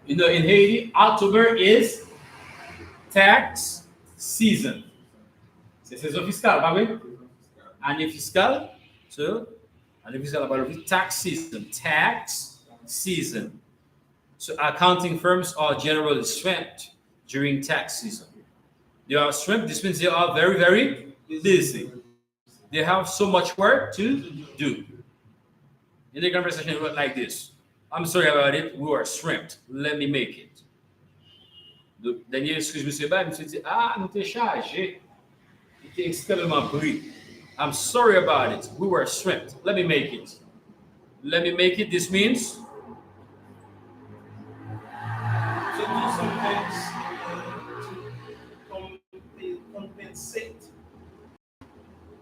In Haiti, October is tax season. C'est saison fiscale, pas vrai? Année fiscale. So, année fiscale, about tax season. Tax season. So, accounting firms are generally swamped during tax season. They are swamped. This means they are very, very busy. They have so much work to do. In the conversation, it went like this. I'm sorry about it. We were swamped. Let me make it. Daniel, excuse me, monsieur dit, ah, nous t'es chargé. Il était extrêmement pris. I'm sorry about it. We were swamped. Let me make it. Let me make it. This means To do some things to compensate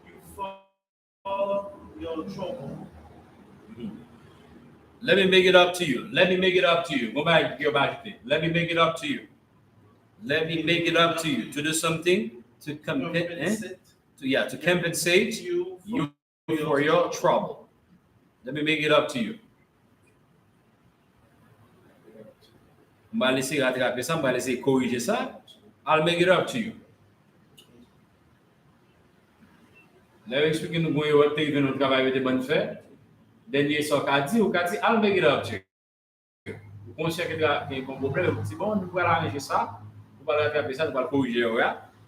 you for your trouble. let me make it up to you. Let me make it up to you. Go back, go back. Let me make it up to you. Let me make it up to you. To do something to compensate. To compensate you for your trouble. Let me make it up to you. On va laisser rattraper ça, on va laisser corriger ça. I'll make it up to you. Là, expliquez nous comment vous avez notre travail avec des bonnes faits. Dernier soir qu'a dit, ou qu'a dit, I'll make it up to you. Vous consciez qu'il y a un problème, vous dites, bon, nous allons arranger ça, nous allons rattraper ça, nous allons corriger.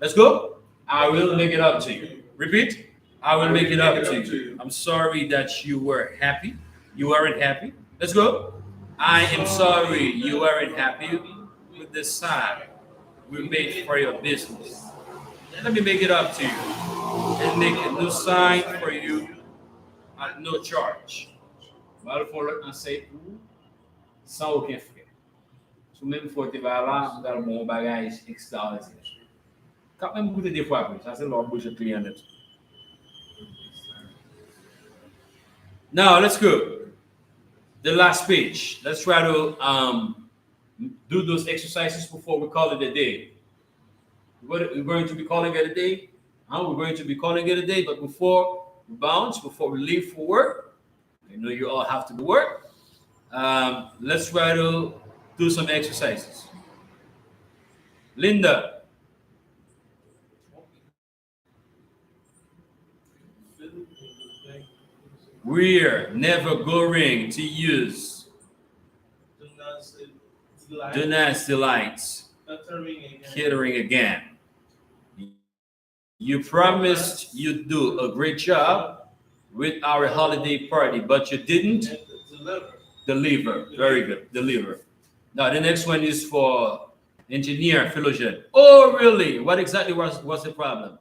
Let's go. I will make it up to you. Repeat. I will make it up to you. I'm sorry that you were happy. You weren't happy. Let's go. I am sorry you weren't happy with the sign we made for your business. Let me make it up to you and make a new sign for you at no charge. Mal follow and say sans aucun frais. So même faut te va là, dans mon bagage extraordinaire. Quand même goûter des fois, ça c'est leur bouche client net. Now let's go. The last page. Let's try to do those exercises before we call it a day. We're going to be calling it a day. We're going to be calling it a day, but before we bounce, before we leave for work, I know you all have to do work. Let's try to do some exercises. Linda. We're never going to use Donat's Delights catering again. You promised you'd do a great job with our holiday party, but you didn't deliver. Very good. Deliver. Now, the next one is for engineer Philogene. Oh, really? What exactly was the problem?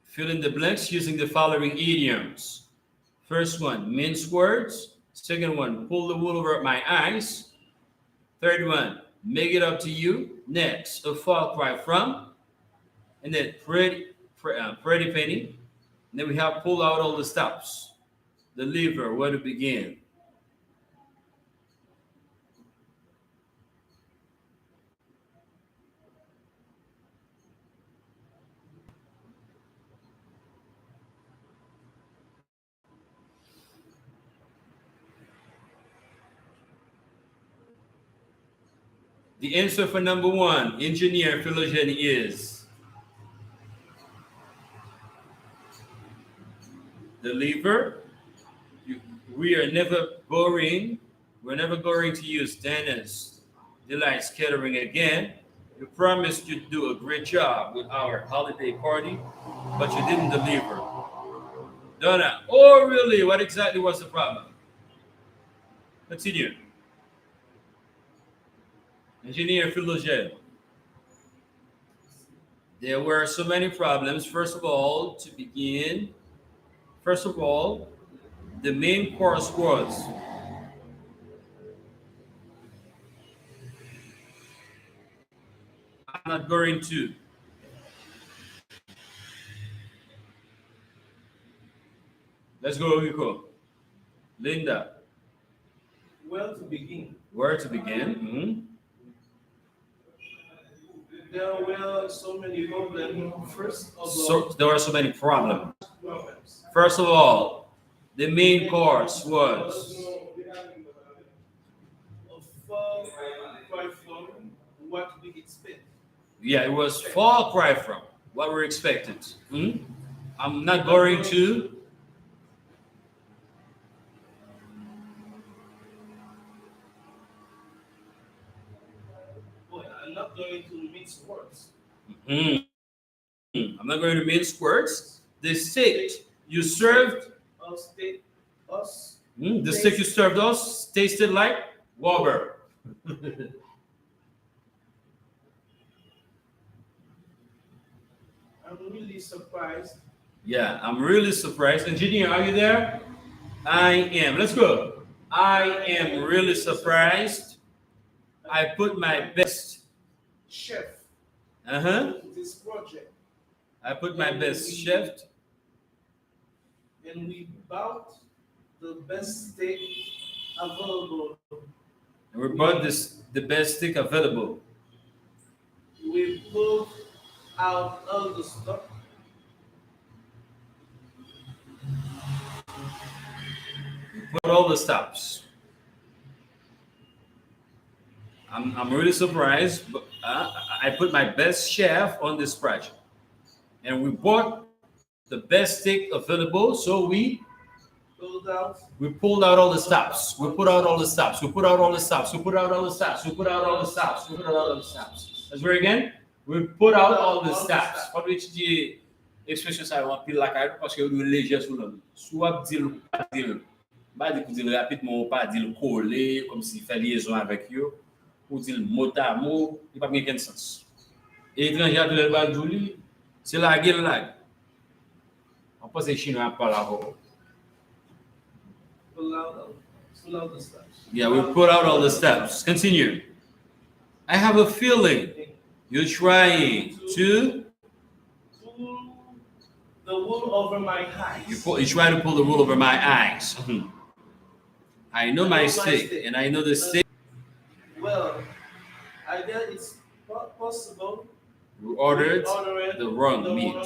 Fill in the blanks using the following idioms. First one, mince words. Second one, pull the wool over my eyes. Third one, make it up to you. Next, a far cry from. And then pretty penny. And then we have pull out all the stops. The lever, where to begin. The answer for number one, engineer Philogene, is the lever. We're never going to use Dennis Delight's catering again. You promised you'd do a great job with our holiday party, but you didn't deliver. Donna, oh really? What exactly was the problem? Continue. Engineer Philogene. There were so many problems. First of all, the main course was I'm not going to. Let's go, Rico. Linda. Where to begin? Where to begin? Mm-hmm. There were so many problems. There were so many problems. First of all, The main course was a far cry from what we expect. it was far cry from what we're expected. I'm not going to. Boy, I'm not going to mix words. I'm not going to mince words. The steak you served, the steak you served us tasted like Whopper. I'm really surprised. Yeah, I'm really surprised. Engineer, are you there? I am. Let's go. I am really surprised. I put my best chef to this project. I put my best chef. And we bought the best steak available. And we bought the best steak available. We pulled out all the stuff. We put all the stops. I'm really surprised, but I put my best chef on this project. And we bought the best steak available, so we pulled out all the stops. We put out all the stops. We put out all the stops. We put out all the stops. We put out all the stops. We put out all the stops. Let's hear again. We put out all the stops. What which the expression ça va pile la caille parce que vous léger sur l'homme. Soit dire pas dire. Pas dire rapidement pas dire coller comme si fait liaison avec eux ou dire mot à mot, il pas aucun sens. Et étranger à le va dire c'est la gueule là. On pense que chinois pas là. Pull out the steps. Yeah, we put out all the steps. Continue. I have a feeling you're trying to pull the wool over my eyes. You try to pull the wool over my eyes. I know my steak, and I know the steak. Well, I guess it's possible. We ordered the wrong meat.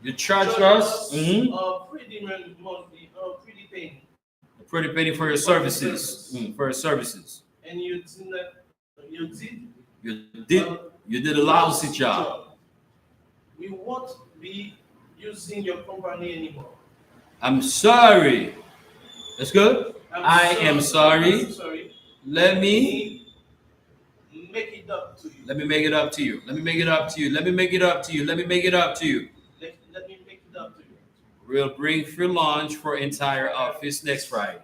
You charged us a pretty monthly, pretty penny. a pretty penny for your services. For your services. And you did a lousy job. We won't be using your company anymore. I'm sorry. That's good. I am sorry. I'm sorry. Let me make it up to you. Let me make it up to you. Let me make it up to you. Let me make it up to you. Let me make it up to you. Let me make it up to you. We'll bring free lunch for entire office next Friday.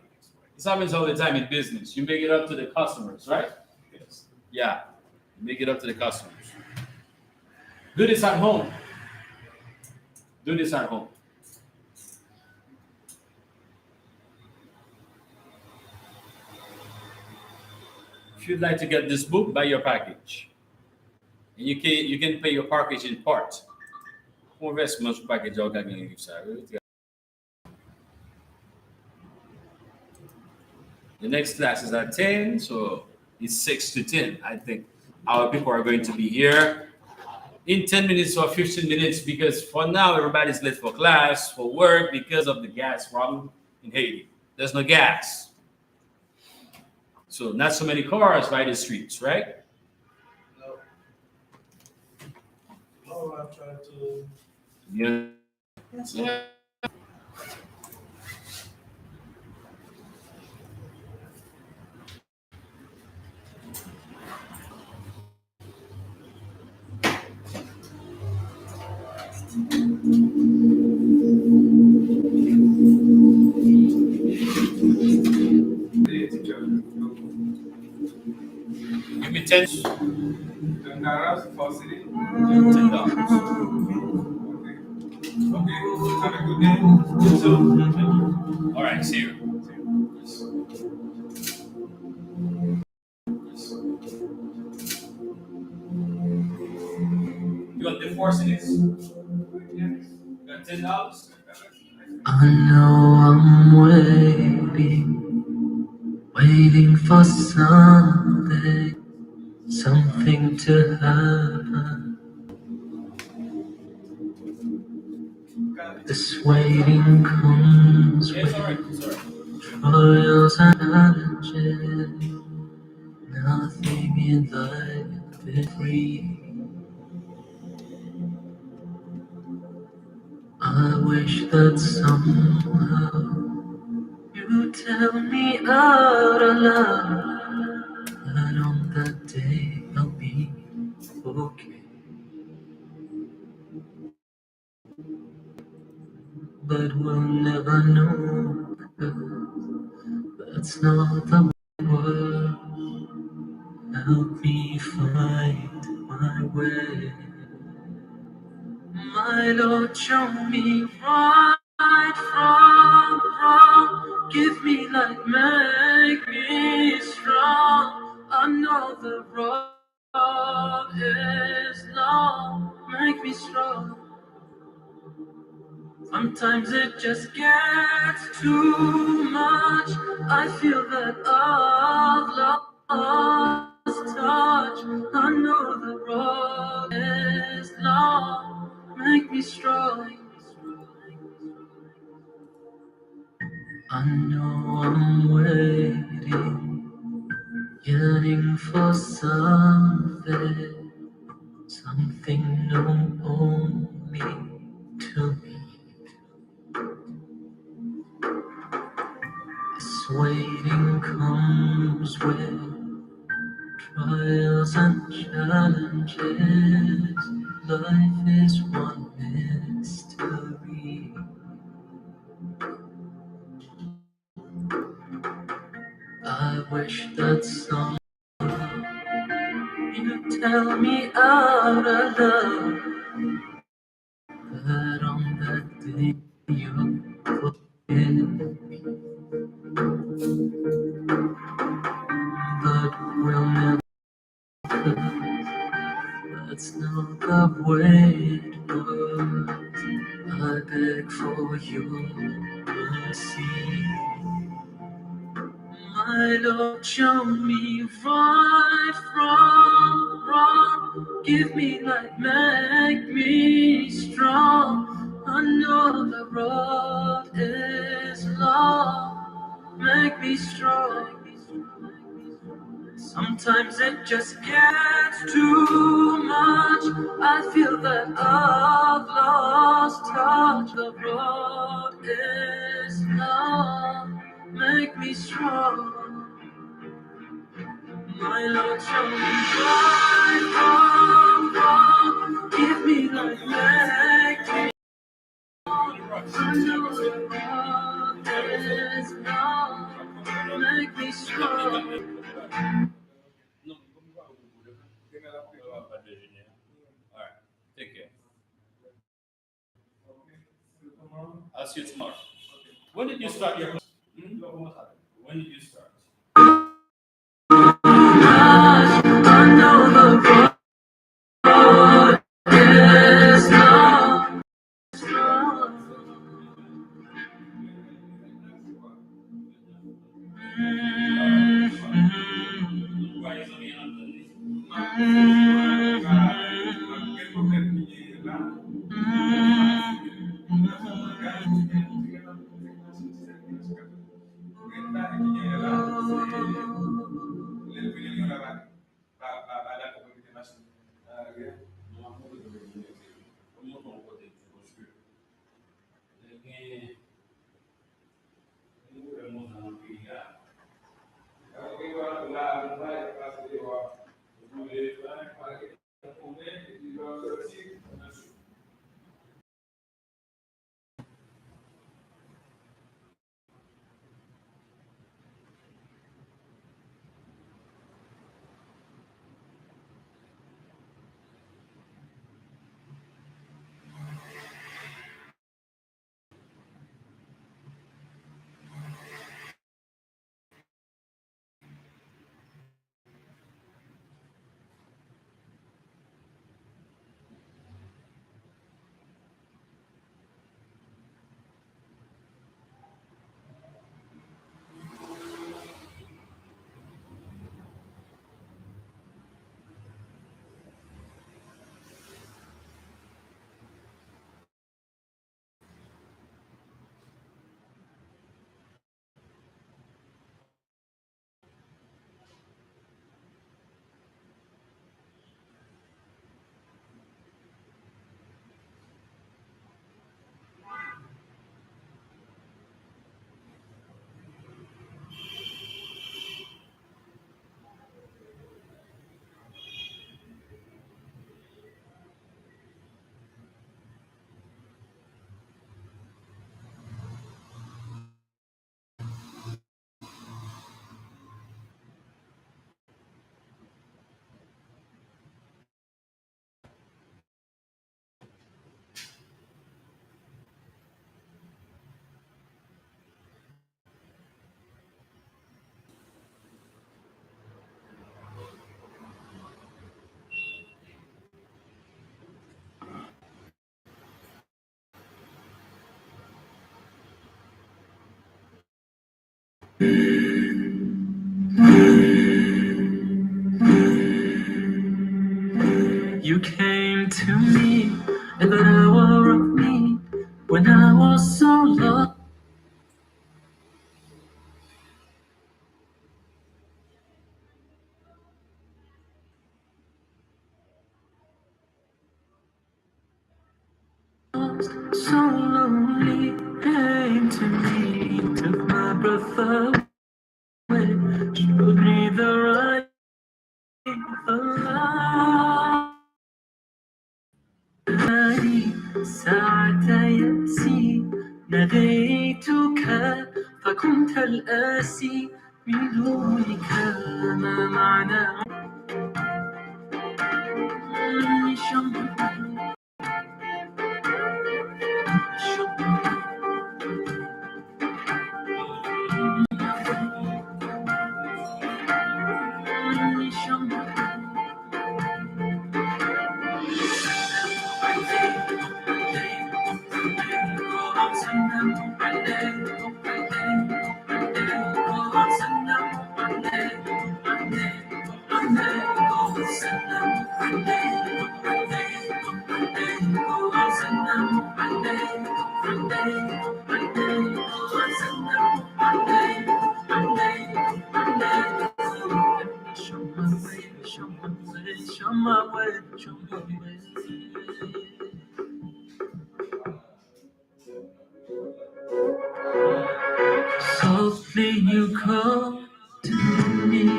This happens all the time in business. You make it up to the customers, right? Yes. Yeah. You make it up to the customers. Do this at home. Do this at home. If you'd like to get this book, buy your package. And you can pay your package in part. Investment package the next class is at 10, so it's 6 to 10. I think our people are going to be here in 10 minutes or 15 minutes because for now everybody's late for class, for work because of the gas problem in Haiti. There's no gas. So not so many cars by the streets, right? No. No, I'm trying to. Yeah. Yeah. Give me 10. $10 for city. $10. Okay. Have a good day. You too. All right, see you. You want the force in this? You got $10? I know I'm waiting for something to happen. This waiting comes trials and challenges. Nothing in life is free. I wish that somehow you tell me out of love that on that day I'll be okay. But we'll never know. That's not the word. Help me find my way. My Lord, show me right from wrong. Give me light, make me strong. I know the road is long. Make me strong. Sometimes it just gets too much. I feel that I've lost touch. I know the road is long. Make me strong. I know I'm waiting, yearning for something, something known only to me. This waiting comes with trials and challenges. Life is one mystery. I wish that someone you tell me out of love that on that day you forgive me, but we'll never. That's not the way it works. I beg for your mercy. My Lord, show me right from wrong. Give me light, make me strong. I know the road is long. Make me strong. Sometimes it just gets too much. I feel that I've lost touch. The road is long. Make me strong. My Lord, show me right from wrong. Give me life, make me. I know the road is long. Make me strong. All right. Take care. I'll see you tomorrow. When did you start your class? When did you start? I know the road is long. You came to me in the hour of need when I was so lost. So lonely, came to me, took my breath away, showed me the right alive. ساعة يأسي ناديتك فكنت الآسي من دونك ما معنى Softly you call to me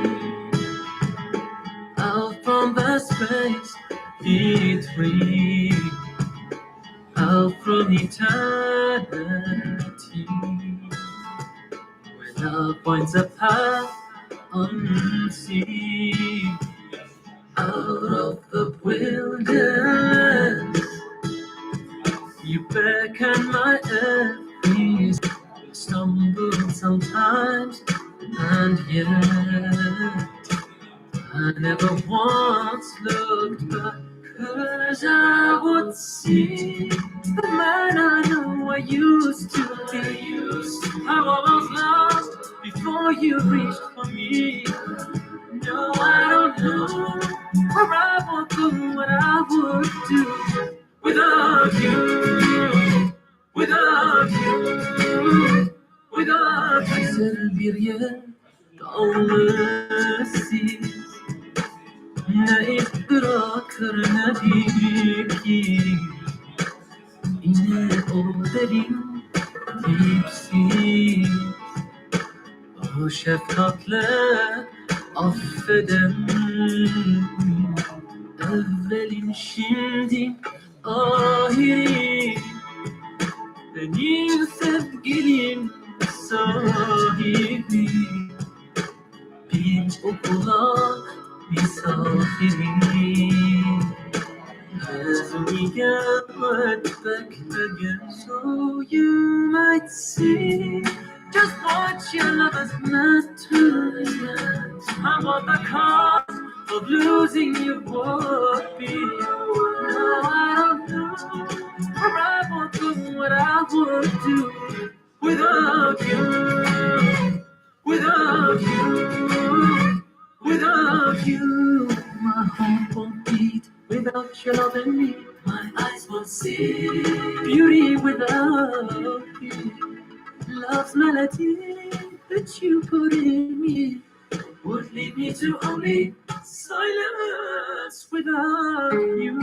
out from the space between, out from eternity, where love points a path unseen, out of the wilderness. You beckon my every step. Stumble sometimes, and yet I never once looked back, 'cause I would see the man I know I used to be. I was lost before you reached for me. No, I don't know where I would go, what I would do without you, without you, without you. سلبي ريال طعومسي نإدراك رنبيكي إني أودري بيبسي وشفقة affeden evvelin şimdi ahiri benim sevgilim sahibi bir okula misafiri as we get back again so you might see just what your love is meant to be. I'm on the cost of losing you would be. No, I don't know where I would go, what I would do without you, without you, without you. My heart won't beat without your love in me. My eyes won't see beauty without you. Love's melody that you put in me would lead me to only silence without you.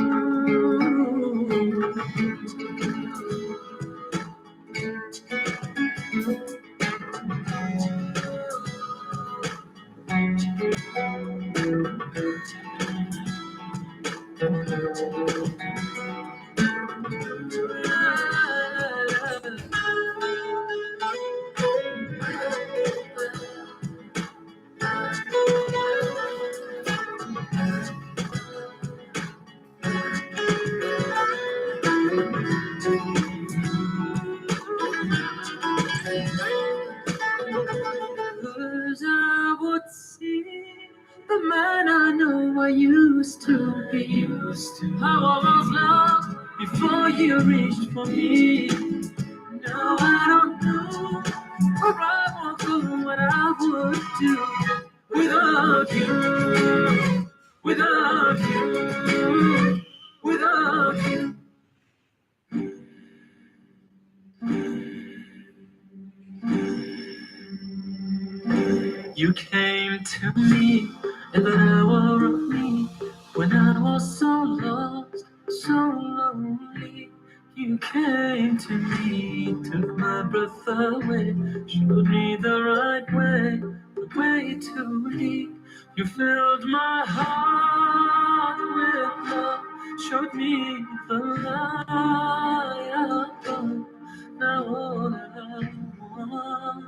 Cause I would see the man I know I used to be. How I was lost before you reached for me. Now I don't know where I want to, what I You came to me in the hour of need when I was so lost, so lonely. You came to me, took my breath away, showed me the right way, the way to lead. You filled my heart with love, showed me the light above. Now all I want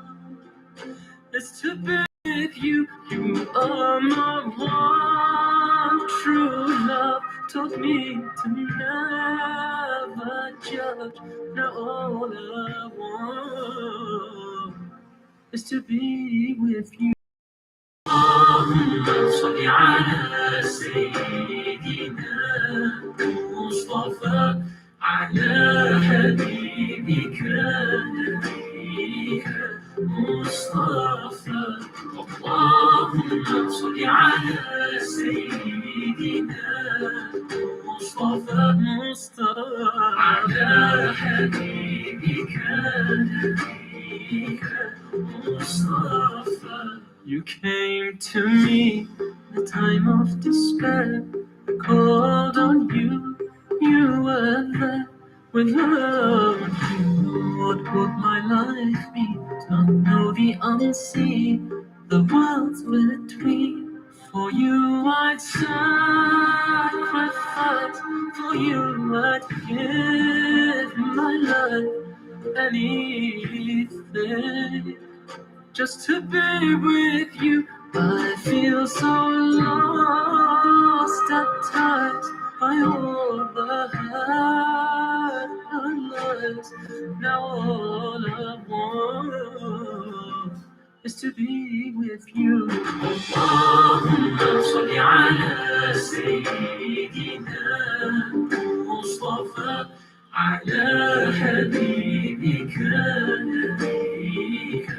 is to be with you. You are my one true love. Taught me to never judge. Now all I want is to be with you. اللهم صل على سيدنا مصطفى على حبيبك نبيك مصطفى. اللهم صل على سيدنا مصطفى على حبيبك نبيك مصطفى. You came to me in a time of despair. I called on you, you were there. Without you, what would my life be? Don't know the unseen, the worlds between. For you I'd sacrifice, for you I'd give my life, anything. Just to be with you. I feel so lost at times by all the headlines. Now all I want is to be with you. اللهم صل على سيدنا مصطفى على حبيبك نبيك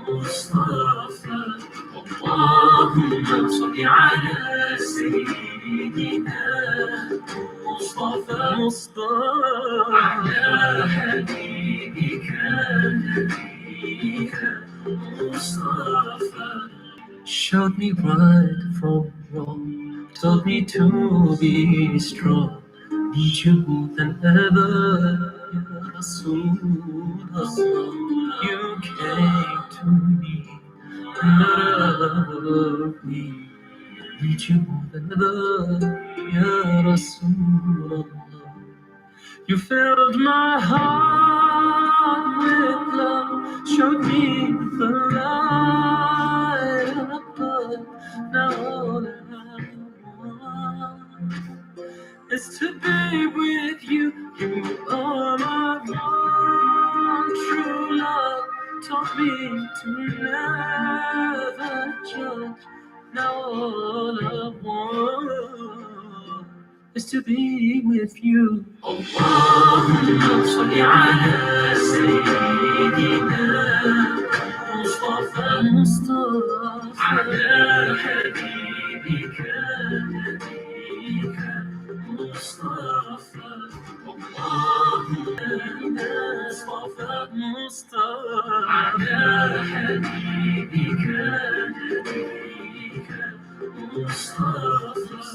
مصطفى. اللهم صل على سيدنا مصطفى على حبيبك نبيك مصطفى. Showed me right from wrong, told me to be strong. Need you more than ever, Ya Rasulullah. You came to me, love me. Need you more than ever, Ya Rasulullah. You filled my heart with love, showed me the light above. Now all I want is to be with you. You are my one true love. Taught me to never judge. Now all I want is to be with you. اللهم صل على سيدنا مصطفى على حبيبك نبيك مصطفى. اللهم مصطفى على حبيبك نبيك مصطفى.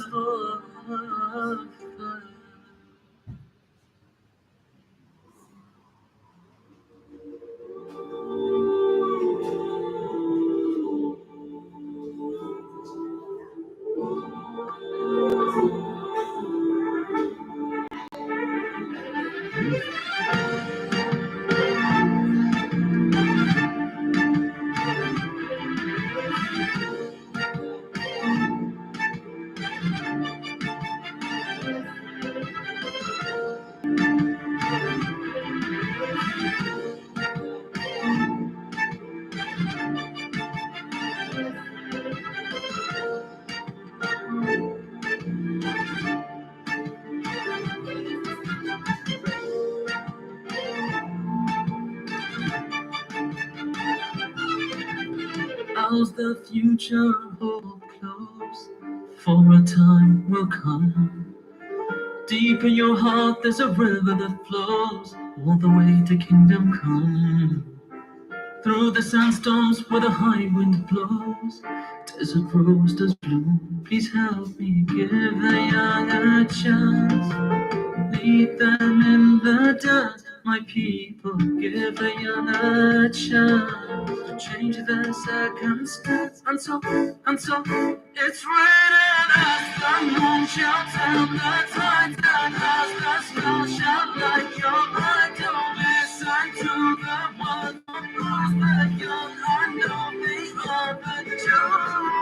How's the future hold close? For a time will come. Deep in your heart there's a river that flows all the way to kingdom come. Through the sandstorms where the high wind blows, desert rose does bloom. Please help me give the young a chance. Lead them in the dance, my people. Give the young a chance to change their circumstance. And so, it's written as the moon shall turn the tides, and as the stars shall light your light. Don't listen to the words of those that young. I know they are the truth.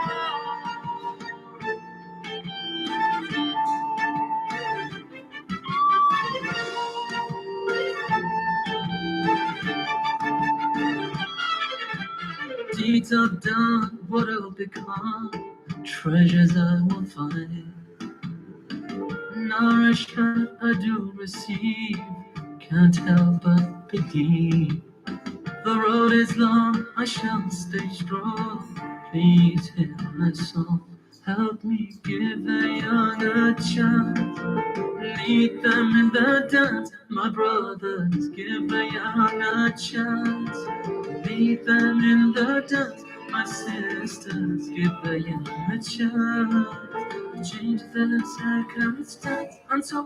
Deeds I've done, what I'll become, treasures I will find. Nourishment I do receive, can't help but believe. The road is long, I shall stay strong. Please hear my song, help me give the young a chance. Lead them in the dance, my brothers, give the young a chance. Lead them in the dance, my sisters, give the young a chance. Change the circumstance, and so,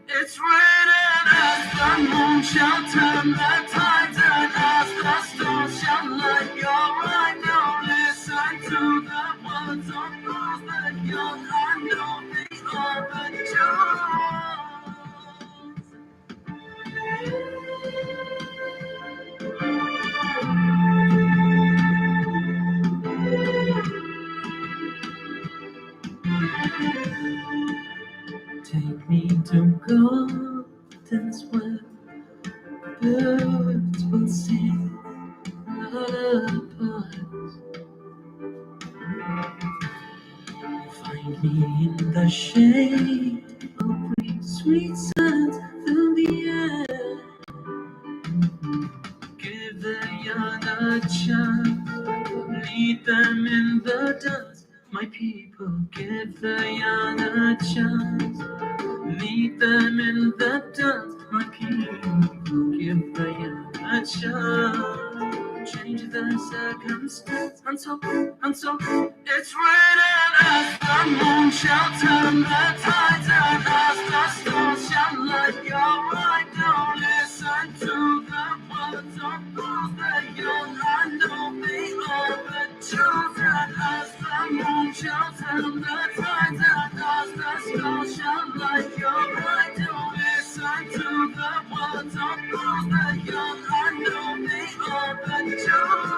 it's written as the moon shall turn the tides, and as the stars shall light your right. Now listen to the words of those that young. I know they are the truth. Take me to gardens where birds will sing lullabies. Find me in the shade of green sweet scents fill the air. Give the young a chance, lead them in the dance. My people, give the young a chance. Lead them in the dance, my people. Give the young a chance. Change their circumstance, and so, it's written as the moon shall turn the tides, and as the stars shall light your right. Don't listen to the words of those that young. I know they are the truth, and as the moon shall turn the tides, and as the stars shall light your right. Don't listen to the words of those that young. I know they are the truth.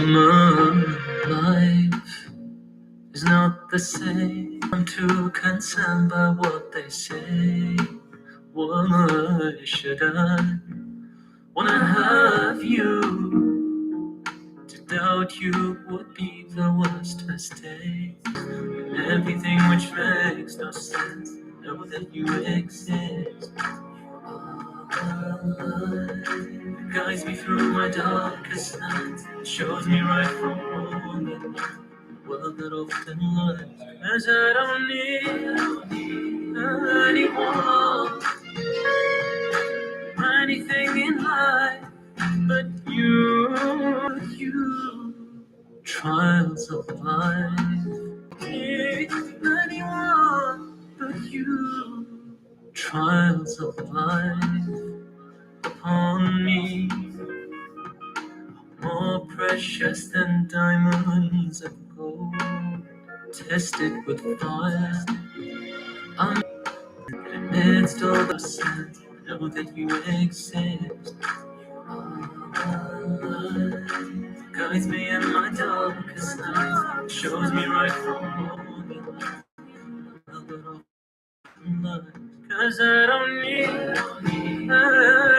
My life is not the same. I'm too concerned by what they say. Why should I wanna have you? To doubt you would be the worst mistake. Everything which makes no sense, know that you exist. It guides me through my darkest nights, shows me right from wrong, and the world that often lies. As I don't need anyone, anything in life but you. Trials of life, need anyone but you. Trials of life upon me, more precious than diamonds of gold, tested with fire. I'm amidst all the sins, know know that you exist. Guides me in my darkest nights, shows me right from wrong. Cause I don't need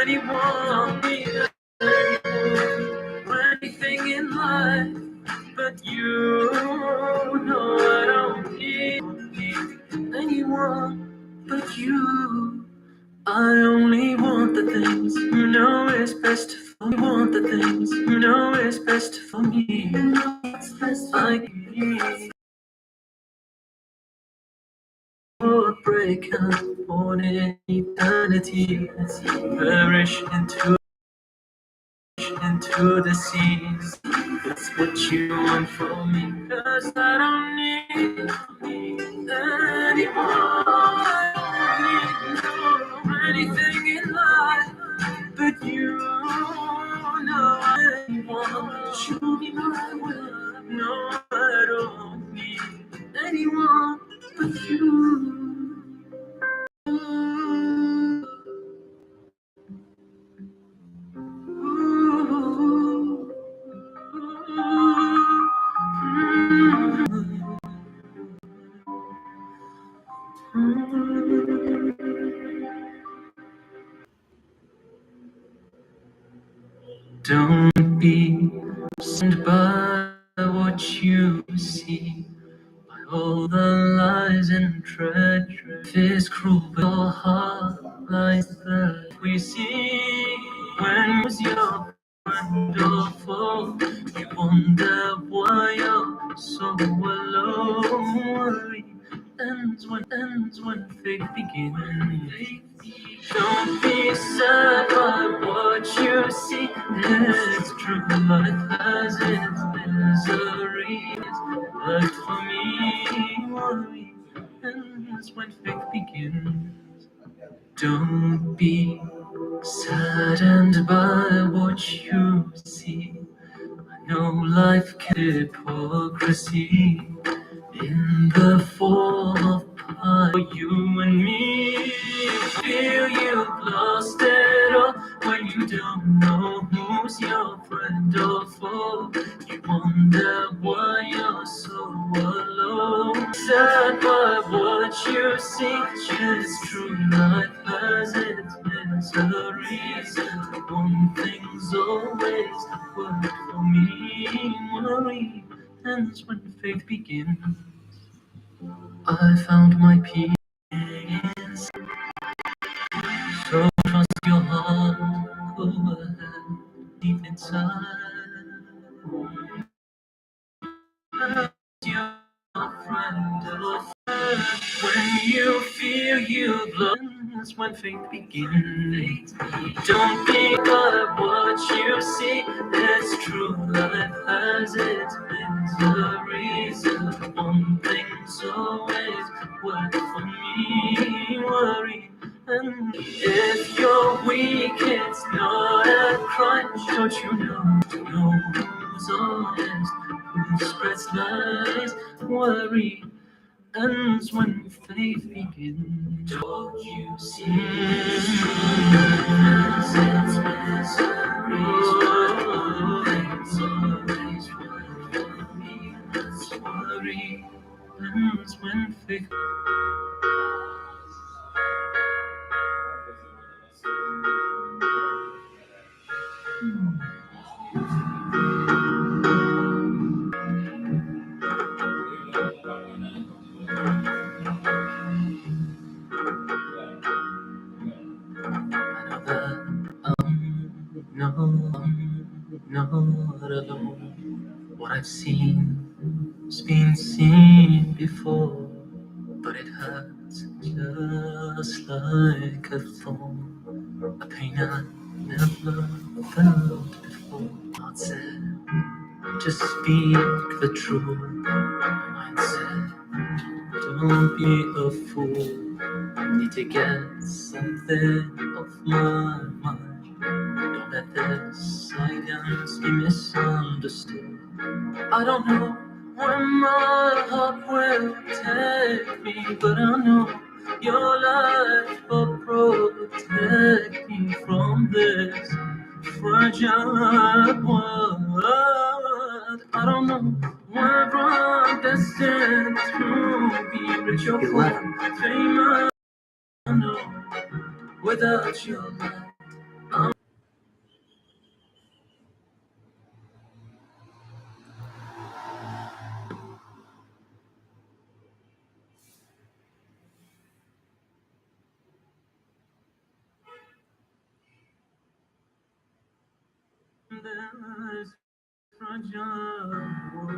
anyone, or anything in life but you. No, I don't need anyone but you. I only want the things you know is best for me. Want the things you know is best for me. I need break and born in eternity, perish into the seas. That's what you want from me. Cause I don't need anyone. I don't need anything in life but you. No, anyone show me my way. No, I don't need anyone but you. Don't be sent by what you see, by all the lies and treachery. This cruel, but your heart lies there. We see when was your wonderful. You wonder why you're so alone. Ends when faith begins. Don't be sad by what you see. It's true, life has its miseries. But for me, worry ends when faith begins. Don't be saddened by what you see. I know life can be hypocrisy in the form of pie for you and me. Feel you've lost it all when you don't know who's your friend or foe. You wonder why you're so alone. Sad by what you see, it's true, life has its miseries. One thing's always worked for me. Worry ends when faith begins. I found my peace. So trust your heart, go ahead, deep inside. Your friend or friend. When you feel you've lost, when faith begins. Don't be by what you see. It's true, life has its miseries. One thing's always worked for me. Worry. And if you're weak, it's not a crime. Don't you know who's honest, who spreads lies? Worry ends when faith begins. Don't you see? It's always worth me. That's worry ends when faith. No, not alone. What I've seen's been seen before, but it hurts just like a thorn, a pain I never felt before. God said, just speak the truth. Mine said, don't be a fool. Need to get something off my mind. Don't let this silence be misunderstood. I don't know where my heart will take me, but I know your life will protect me from this fragile world. I don't know where I'm destined to be rich or poor, 11. famous. No, without your love. This fragile world.